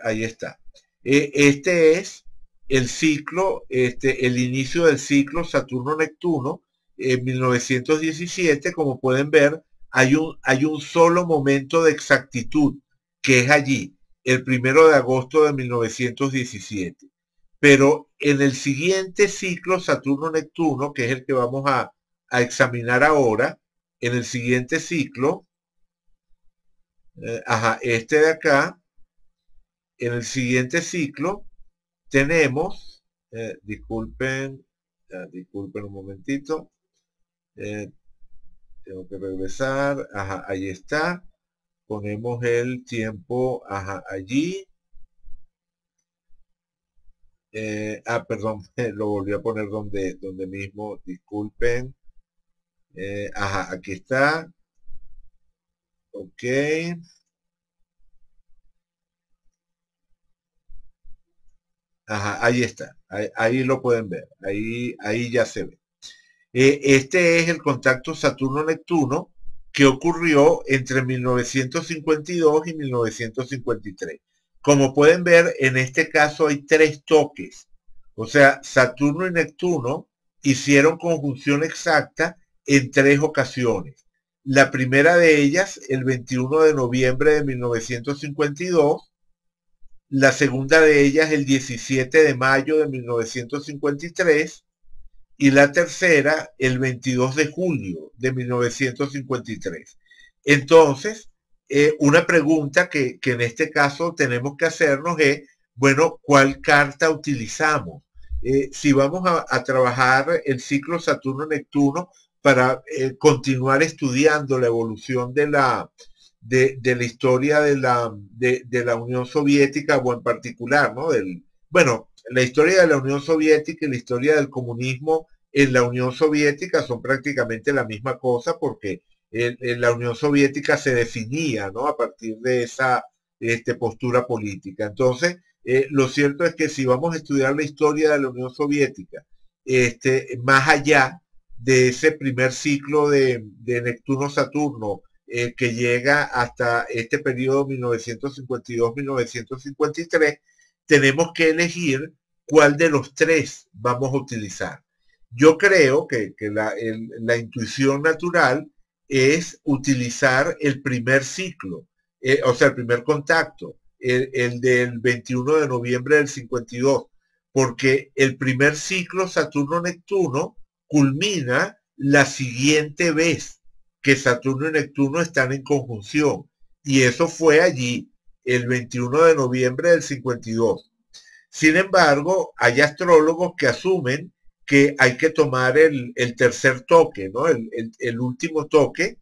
ahí está. Este es el ciclo, el inicio del ciclo Saturno-Neptuno en 1917. Como pueden ver, hay un solo momento de exactitud, que es allí, el 1 de agosto de 1917. Pero en el siguiente ciclo Saturno-Neptuno, que es el que vamos a examinar ahora, en el siguiente ciclo, este de acá, en el siguiente ciclo tenemos, disculpen un momentito, eh, tengo que regresar, ahí está, ponemos el tiempo, allí, perdón, lo volví a poner donde mismo, disculpen, aquí está, ok, ahí está, ahí lo pueden ver, ahí ya se ve. Este es el contacto Saturno-Neptuno que ocurrió entre 1952 y 1953. Como pueden ver, en este caso hay tres toques. O sea, Saturno y Neptuno hicieron conjunción exacta en tres ocasiones. La primera de ellas, el 21 de noviembre de 1952. La segunda de ellas, el 17 de mayo de 1953, y la tercera el 22 de julio de 1953. Entonces, una pregunta que en este caso tenemos que hacernos es, bueno, ¿cuál carta utilizamos? Si vamos a trabajar el ciclo Saturno-Neptuno para continuar estudiando la evolución de la historia de la Unión Soviética, o en particular, ¿no? Bueno, la historia de la Unión Soviética y la historia del comunismo en la Unión Soviética son prácticamente la misma cosa, porque en la Unión Soviética se definía, ¿no?, a partir de esa postura política. Entonces, lo cierto es que si vamos a estudiar la historia de la Unión Soviética, más allá de ese primer ciclo de Neptuno-Saturno, que llega hasta este periodo 1952-1953, tenemos que elegir cuál de los tres vamos a utilizar. Yo creo que la intuición natural es utilizar el primer ciclo, o sea, el primer contacto, el del 21 de noviembre del 52, porque el primer ciclo Saturno-Neptuno culmina la siguiente vez que Saturno y Neptuno están en conjunción, y eso fue allí, el 21 de noviembre del 52. Sin embargo, hay astrólogos que asumen que hay que tomar el tercer toque, ¿no? El último toque,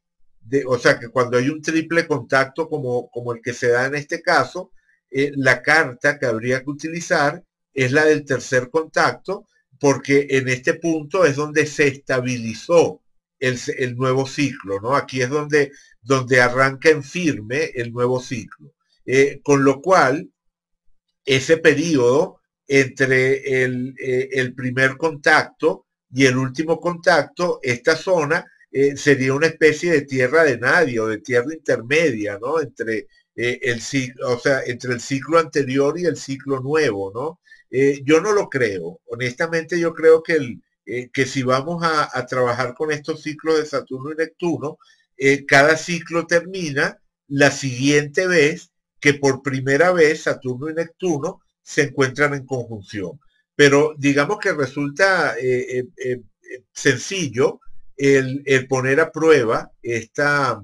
o sea, que cuando hay un triple contacto como el que se da en este caso, la carta que habría que utilizar es la del tercer contacto, porque en este punto es donde se estabilizó el nuevo ciclo, ¿no? Aquí es donde arranca en firme el nuevo ciclo. Con lo cual, ese periodo entre el primer contacto y el último contacto, esta zona sería una especie de tierra de nadie, o de tierra intermedia, ¿no? Entre el ciclo, o sea, entre el ciclo anterior y el ciclo nuevo, ¿no? Yo no lo creo. Honestamente, yo creo que si vamos a trabajar con estos ciclos de Saturno y Neptuno, cada ciclo termina la siguiente vez que por primera vez Saturno y Neptuno se encuentran en conjunción. Pero digamos que resulta sencillo el poner a prueba estas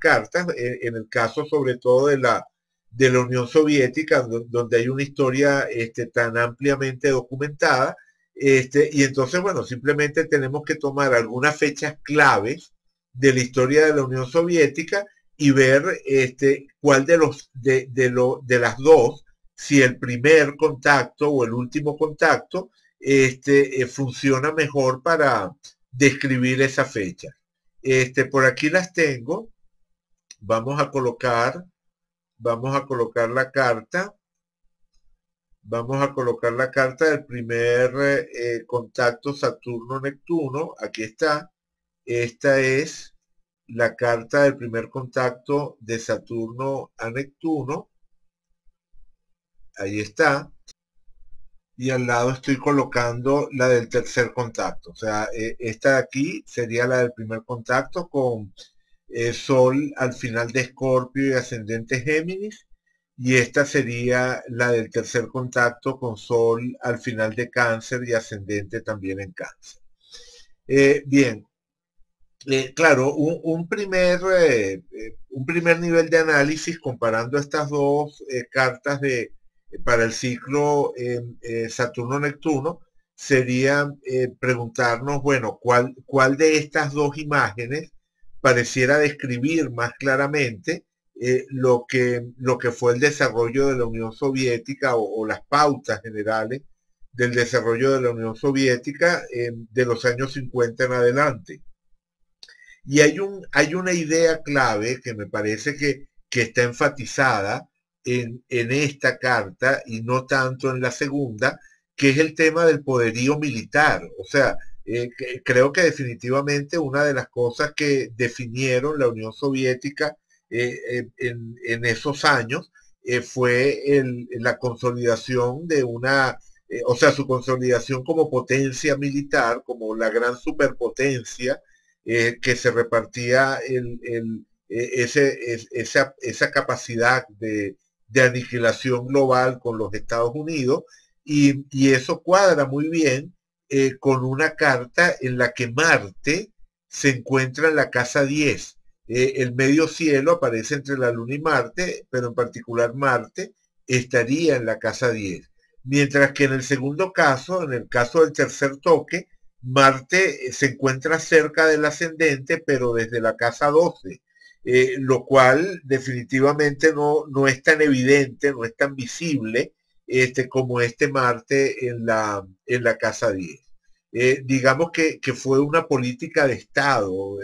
cartas, en el caso sobre todo de la Unión Soviética, donde hay una historia tan ampliamente documentada. Y entonces, bueno, simplemente tenemos que tomar algunas fechas claves de la historia de la Unión Soviética y ver cuál de las dos, si el primer contacto o el último contacto funciona mejor para describir esa fecha. Por aquí las tengo. Vamos a colocar, vamos a colocar la carta. Vamos a colocar la carta del primer contacto Saturno-Neptuno. Aquí está. Esta es la carta del primer contacto de Saturno a Neptuno. Ahí está. Y al lado estoy colocando la del tercer contacto. O sea, esta de aquí sería la del primer contacto con Sol al final de Escorpio y ascendente Géminis. Y esta sería la del tercer contacto con Sol al final de Cáncer y ascendente también en Cáncer. Bien, claro, un primer nivel de análisis comparando estas dos cartas para el ciclo Saturno-Neptuno sería preguntarnos, bueno, ¿cuál de estas dos imágenes pareciera describir más claramente lo que fue el desarrollo de la Unión Soviética o las pautas generales del desarrollo de la Unión Soviética de los años 50 en adelante? Y hay una idea clave que me parece que está enfatizada en esta carta y no tanto en la segunda, que es el tema del poderío militar. O sea, creo que definitivamente una de las cosas que definieron la Unión Soviética en esos años fue la consolidación de o sea, su consolidación como potencia militar, como la gran superpotencia que se repartía esa capacidad de aniquilación global con los Estados Unidos y eso cuadra muy bien con una carta en la que Marte se encuentra en la casa 10. El medio cielo aparece entre la Luna y Marte, pero en particular Marte estaría en la casa 10. Mientras que en el segundo caso, en el caso del tercer toque, Marte se encuentra cerca del ascendente, pero desde la casa 12, lo cual definitivamente no es tan evidente, no es tan visible como este Marte en la casa 10. Digamos que fue una política de Estado.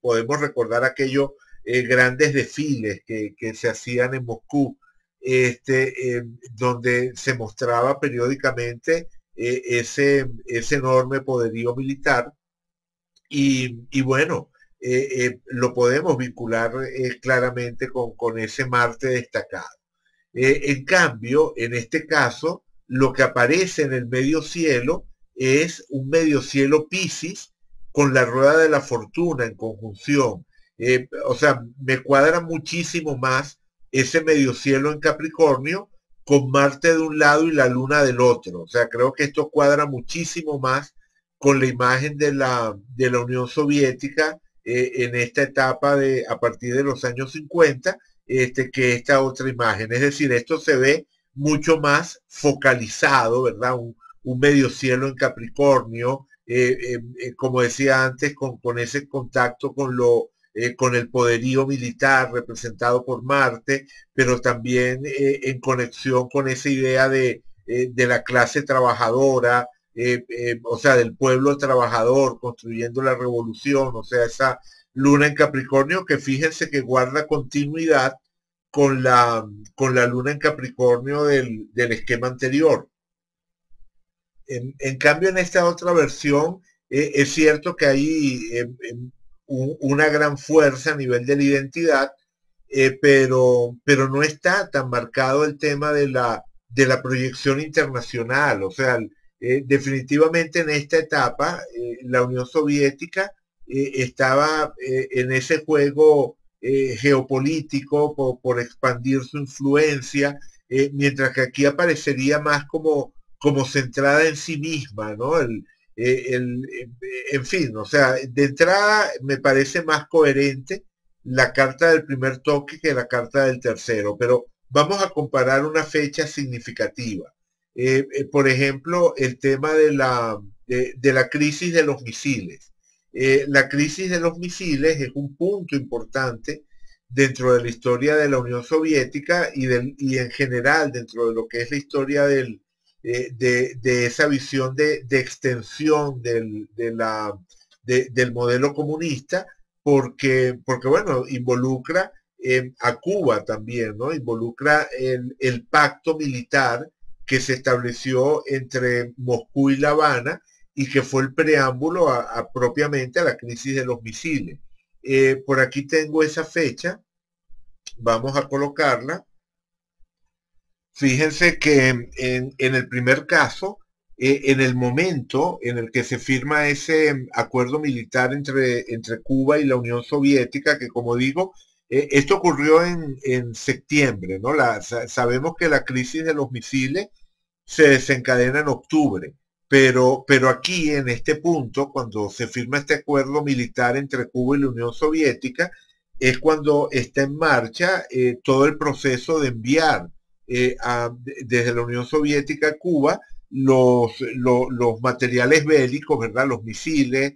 Podemos recordar aquellos grandes desfiles que se hacían en Moscú, donde se mostraba periódicamente ese enorme poderío militar y bueno, lo podemos vincular claramente con ese Marte destacado. En cambio, en este caso, lo que aparece en el medio cielo es un medio cielo Piscis con la rueda de la fortuna en conjunción. O sea, me cuadra muchísimo más ese medio cielo en Capricornio con Marte de un lado y la Luna del otro. O sea, creo que esto cuadra muchísimo más con la imagen de la Unión Soviética en esta etapa a partir de los años 50 que esta otra imagen. Es decir, esto se ve mucho más focalizado, ¿verdad? Un medio cielo en Capricornio, como decía antes, con ese contacto con el poderío militar representado por Marte, pero también en conexión con esa idea de la clase trabajadora, o sea, del pueblo trabajador construyendo la revolución, o sea, esa luna en Capricornio que fíjense que guarda continuidad con con la luna en Capricornio del esquema anterior. En cambio, en esta otra versión, es cierto que hay una gran fuerza a nivel de la identidad, pero no está tan marcado el tema de la proyección internacional. O sea, definitivamente en esta etapa, la Unión Soviética estaba en ese juego geopolítico por expandir su influencia, mientras que aquí aparecería más como centrada en sí misma, ¿no? En fin, o sea, de entrada me parece más coherente la carta del primer toque que la carta del tercero, pero vamos a comparar una fecha significativa. Por ejemplo, el tema de la crisis de los misiles. La crisis de los misiles es un punto importante dentro de la historia de la Unión Soviética y en general dentro de lo que es la historia de esa visión de extensión del modelo comunista, porque bueno, involucra a Cuba también, ¿no? Involucra el pacto militar que se estableció entre Moscú y La Habana y que fue el preámbulo propiamente a la crisis de los misiles. Por aquí tengo esa fecha, vamos a colocarla. Fíjense que en el primer caso, en el momento en el que se firma ese acuerdo militar entre Cuba y la Unión Soviética, que como digo, esto ocurrió en septiembre, ¿no? Sabemos que la crisis de los misiles se desencadena en octubre, pero aquí en este punto, cuando se firma este acuerdo militar entre Cuba y la Unión Soviética, es cuando está en marcha todo el proceso de enviar desde la Unión Soviética a Cuba los materiales bélicos, ¿verdad? Los misiles,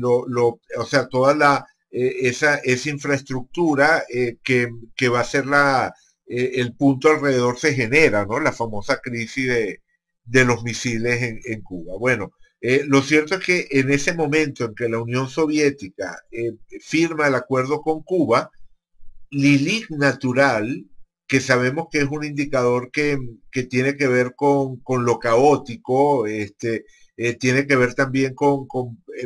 o sea, toda esa infraestructura que va a ser el punto alrededor se genera, ¿no? La famosa crisis de los misiles en Cuba. Bueno, lo cierto es que en ese momento en que la Unión Soviética firma el acuerdo con Cuba, Lilith natural, que sabemos que es un indicador que tiene que ver con lo caótico, tiene que ver también con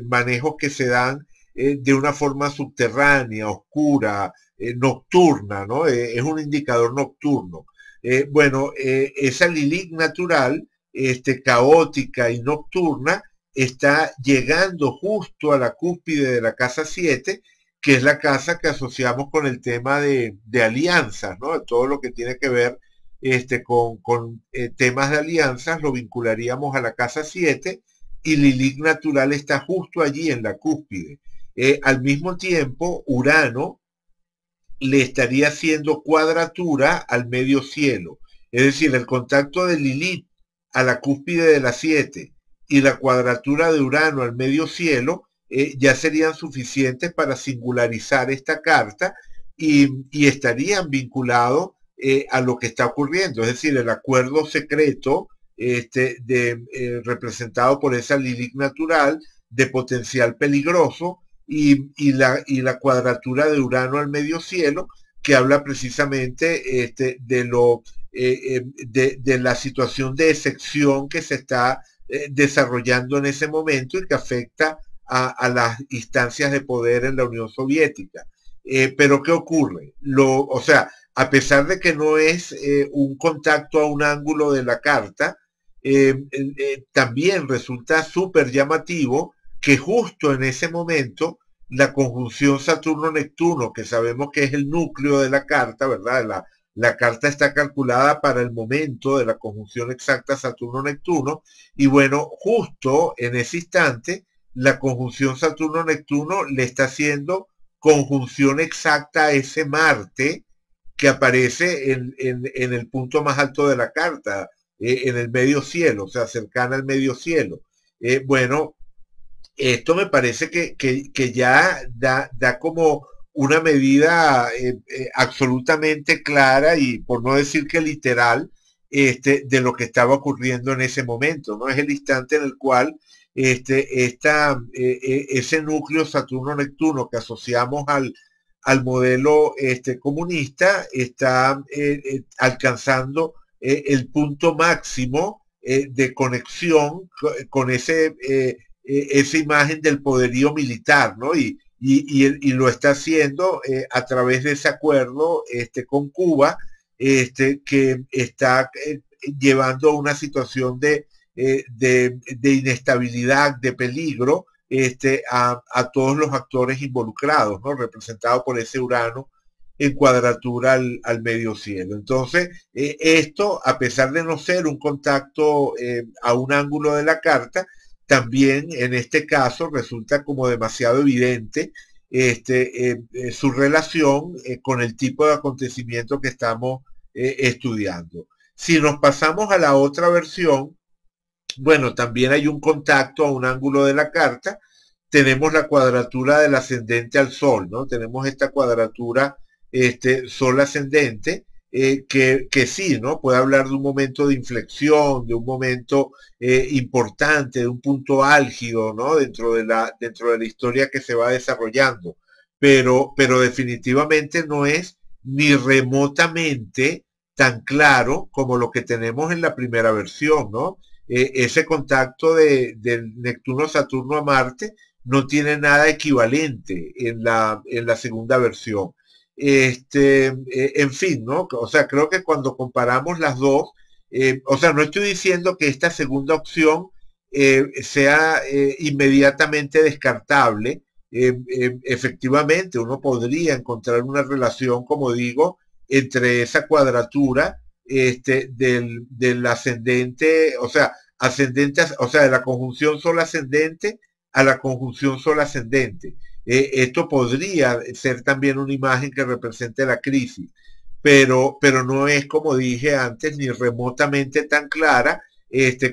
manejos que se dan de una forma subterránea, oscura, nocturna, ¿no? Es un indicador nocturno. Bueno, esa Lilith natural, caótica y nocturna, está llegando justo a la cúspide de la casa 7, que es la casa que asociamos con el tema de alianzas, ¿no? Todo lo que tiene que ver con temas de alianzas lo vincularíamos a la casa 7 y Lilith natural está justo allí en la cúspide. Al mismo tiempo, Urano le estaría haciendo cuadratura al medio cielo. Es decir, el contacto de Lilith a la cúspide de la 7 y la cuadratura de Urano al medio cielo ya serían suficientes para singularizar esta carta y estarían vinculados a lo que está ocurriendo, es decir, el acuerdo secreto representado por esa Lilith natural de potencial peligroso y la cuadratura de Urano al medio cielo, que habla precisamente de la situación de excepción que se está desarrollando en ese momento y que afecta a las instancias de poder en la Unión Soviética. Pero ¿qué ocurre? O sea, a pesar de que no es un contacto a un ángulo de la carta, también resulta súper llamativo que justo en ese momento la conjunción Saturno-Neptuno, que sabemos que es el núcleo de la carta, ¿verdad? La carta está calculada para el momento de la conjunción exacta Saturno-Neptuno, y bueno, justo en ese instante, la conjunción Saturno-Neptuno le está haciendo conjunción exacta a ese Marte que aparece en el punto más alto de la carta, en el medio cielo, o sea, cercana al medio cielo. Bueno, esto me parece que ya da como una medida absolutamente clara y por no decir que literal, de lo que estaba ocurriendo en ese momento, ¿no? Es el instante en el cual ese núcleo Saturno-Neptuno que asociamos al modelo comunista está alcanzando el punto máximo de conexión con esa imagen del poderío militar, ¿no? Y lo está haciendo a través de ese acuerdo con Cuba, que está llevando a una situación de inestabilidad, de peligro, a todos los actores involucrados, ¿no? Representados por ese Urano en cuadratura al medio cielo. Entonces, esto, a pesar de no ser un contacto a un ángulo de la carta, también en este caso resulta como demasiado evidente su relación con el tipo de acontecimiento que estamos estudiando. Si nos pasamos a la otra versión, bueno, también hay un contacto a un ángulo de la carta. Tenemos la cuadratura del ascendente al Sol, ¿no? Tenemos esta cuadratura Sol ascendente, que sí, ¿no? Puede hablar de un momento de inflexión, de un momento importante, de un punto álgido, ¿no? Dentro de la historia que se va desarrollando. Pero definitivamente no es ni remotamente tan claro como lo que tenemos en la primera versión, ¿no? Ese contacto del Neptuno-Saturno a Marte no tiene nada equivalente en la segunda versión. En fin, ¿no? O sea, creo que cuando comparamos las dos, o sea, no estoy diciendo que esta segunda opción sea inmediatamente descartable. Efectivamente, uno podría encontrar una relación, como digo, entre esa cuadratura del ascendente, o sea, ascendente, o sea, de la conjunción Sol ascendente a la conjunción Sol ascendente. Esto podría ser también una imagen que represente la crisis, pero no es, como dije antes, ni remotamente tan clara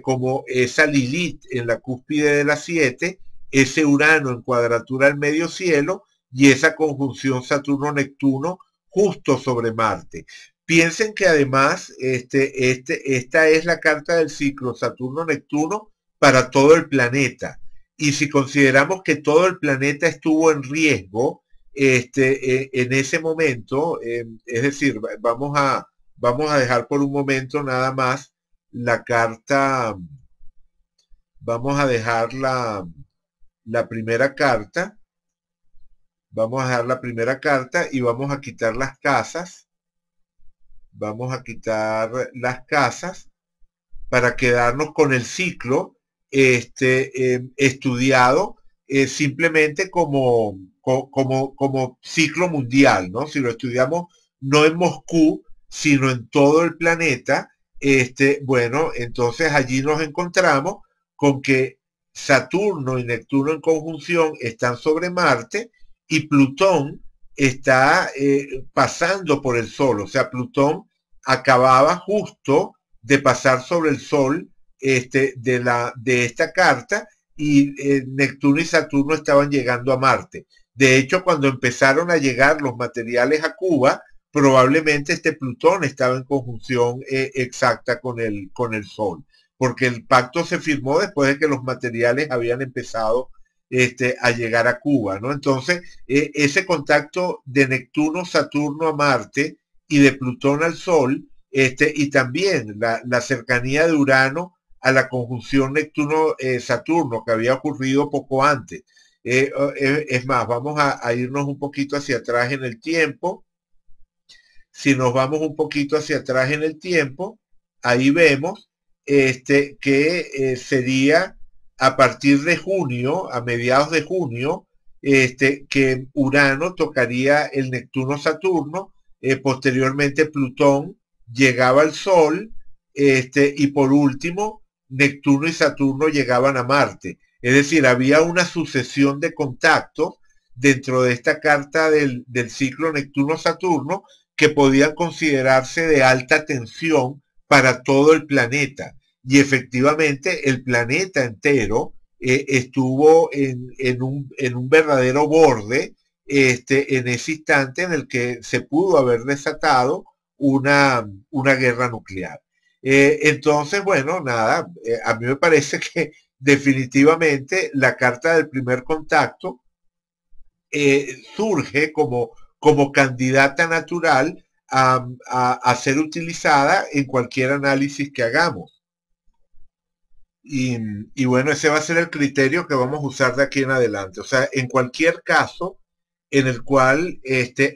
como esa Lilith en la cúspide de las 7, ese Urano en cuadratura al medio cielo y esa conjunción Saturno-Neptuno justo sobre Marte. Piensen que además esta es la carta del ciclo Saturno-Neptuno para todo el planeta. Y si consideramos que todo el planeta estuvo en riesgo en ese momento, es decir, vamos a dejar por un momento nada más la carta, vamos a dejar la primera carta, vamos a dejar la primera carta y vamos a quitar las casas, vamos a quitar las casas para quedarnos con el ciclo estudiado simplemente como ciclo mundial, ¿no? Si lo estudiamos no en Moscú, sino en todo el planeta, bueno, entonces allí nos encontramos con que Saturno y Neptuno en conjunción están sobre Marte y Plutón está pasando por el Sol, o sea, Plutón acababa justo de pasar sobre el Sol de esta carta y Neptuno y Saturno estaban llegando a Marte. De hecho, cuando empezaron a llegar los materiales a Cuba, probablemente este Plutón estaba en conjunción exacta con el Sol, porque el pacto se firmó después de que los materiales habían empezado a llegar a Cuba, ¿no? Entonces, ese contacto de Neptuno, Saturno a Marte y de Plutón al Sol, y también la cercanía de Urano a la conjunción Neptuno-Saturno que había ocurrido poco antes. Es más, vamos a irnos un poquito hacia atrás en el tiempo. Si nos vamos un poquito hacia atrás en el tiempo, ahí vemos que sería a partir de junio, a mediados de junio, que Urano tocaría el Neptuno-Saturno, posteriormente Plutón llegaba al Sol, y por último, Neptuno y Saturno llegaban a Marte. Es decir, había una sucesión de contactos dentro de esta carta del ciclo Neptuno-Saturno que podían considerarse de alta tensión para todo el planeta. Y efectivamente el planeta entero estuvo en un verdadero borde en ese instante en el que se pudo haber desatado una guerra nuclear. Entonces, bueno, nada, a mí me parece que definitivamente la carta del primer contacto surge como candidata natural a ser utilizada en cualquier análisis que hagamos. Y bueno, ese va a ser el criterio que vamos a usar de aquí en adelante. O sea, en cualquier caso en el cual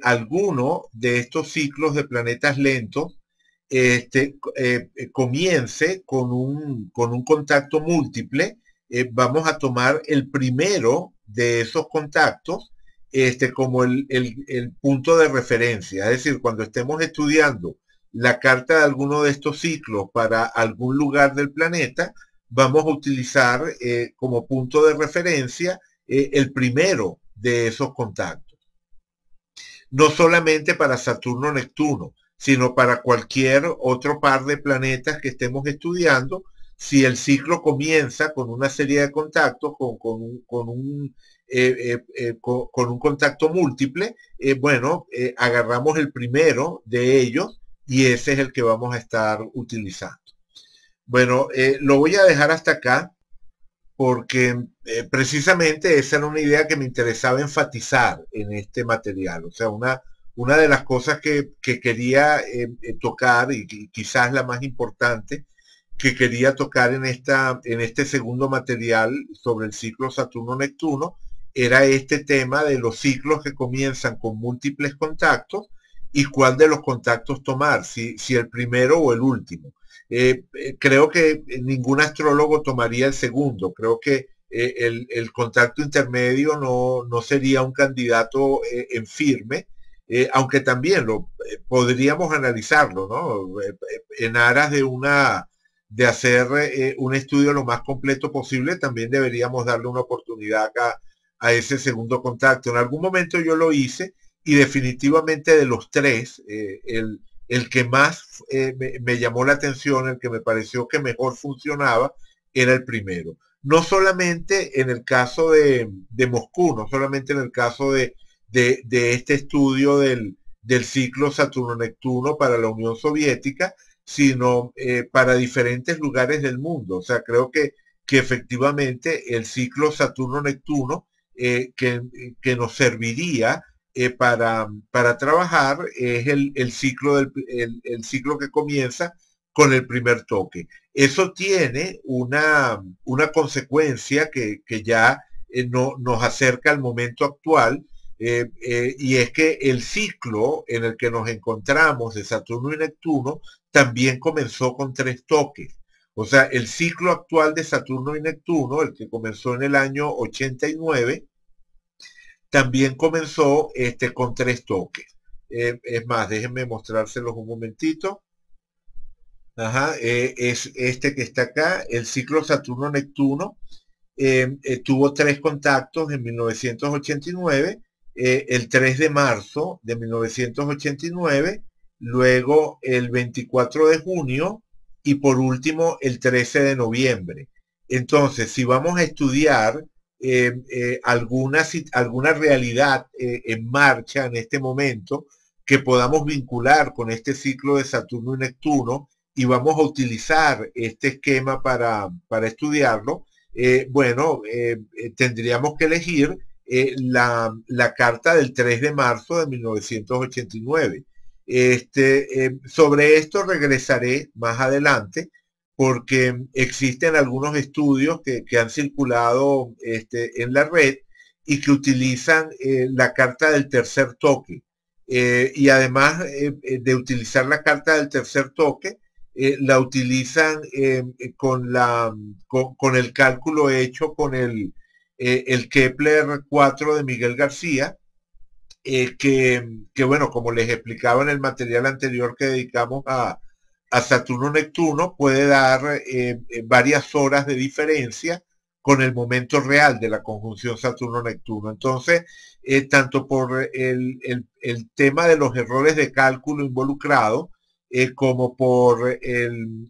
alguno de estos ciclos de planetas lentos comience con un contacto múltiple, vamos a tomar el primero de esos contactos como el punto de referencia. Es decir, cuando estemos estudiando la carta de alguno de estos ciclos para algún lugar del planeta, vamos a utilizar como punto de referencia el primero de esos contactos. No solamente para Saturno-Neptuno, sino para cualquier otro par de planetas que estemos estudiando, si el ciclo comienza con una serie de contactos, con un contacto múltiple, bueno, agarramos el primero de ellos y ese es el que vamos a estar utilizando. Bueno, lo voy a dejar hasta acá porque precisamente esa era una idea que me interesaba enfatizar en este material. O sea, una de las cosas que quería tocar y quizás la más importante que quería tocar en este segundo material sobre el ciclo Saturno-Neptuno era este tema de los ciclos que comienzan con múltiples contactos y cuál de los contactos tomar, si el primero o el último. Creo que ningún astrólogo tomaría el segundo. Creo que el contacto intermedio no sería un candidato en firme, aunque también podríamos analizarlo, ¿no? En aras de hacer un estudio lo más completo posible, también deberíamos darle una oportunidad a ese segundo contacto. En algún momento yo lo hice y definitivamente de los tres, el que más me llamó la atención, el que me pareció que mejor funcionaba, era el primero. No solamente en el caso de Moscú, no solamente en el caso de este estudio del ciclo Saturno-Neptuno para la Unión Soviética, sino para diferentes lugares del mundo. O sea, creo que efectivamente el ciclo Saturno-Neptuno que nos serviría para trabajar es el ciclo que comienza con el primer toque. Eso tiene una consecuencia que ya no, nos acerca al momento actual, y es que el ciclo en el que nos encontramos de Saturno y Neptuno también comenzó con 3 toques. O sea, el ciclo actual de Saturno y Neptuno, el que comenzó en el año 89, también comenzó con 3 toques. Es más, déjenme mostrárselos un momentito. Ajá, es este que está acá, el ciclo Saturno-Neptuno. Tuvo 3 contactos en 1989, el 3 de marzo de 1989, luego el 24 de junio y por último el 13 de noviembre. Entonces, si vamos a estudiar alguna realidad en marcha en este momento que podamos vincular con este ciclo de Saturno y Neptuno y vamos a utilizar este esquema para estudiarlo, bueno, tendríamos que elegir la carta del 3 de marzo de 1989. Sobre esto regresaré más adelante porque existen algunos estudios que han circulado en la red y que utilizan la carta del tercer toque. Y además de utilizar la carta del tercer toque, la utilizan con el cálculo hecho con el Kepler 4 de Miguel García, que bueno, como les explicaba en el material anterior que dedicamos a Saturno-Neptuno, puede dar varias horas de diferencia con el momento real de la conjunción Saturno-Neptuno. Entonces, tanto por el tema de los errores de cálculo involucrados, como por el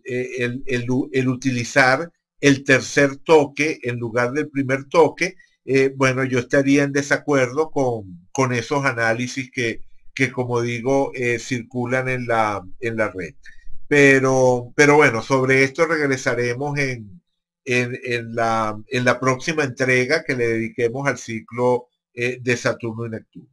utilizar el tercer toque en lugar del primer toque, bueno, yo estaría en desacuerdo con esos análisis que como digo, circulan en la red. Pero bueno, sobre esto regresaremos en la próxima entrega que le dediquemos al ciclo de Saturno y Neptuno.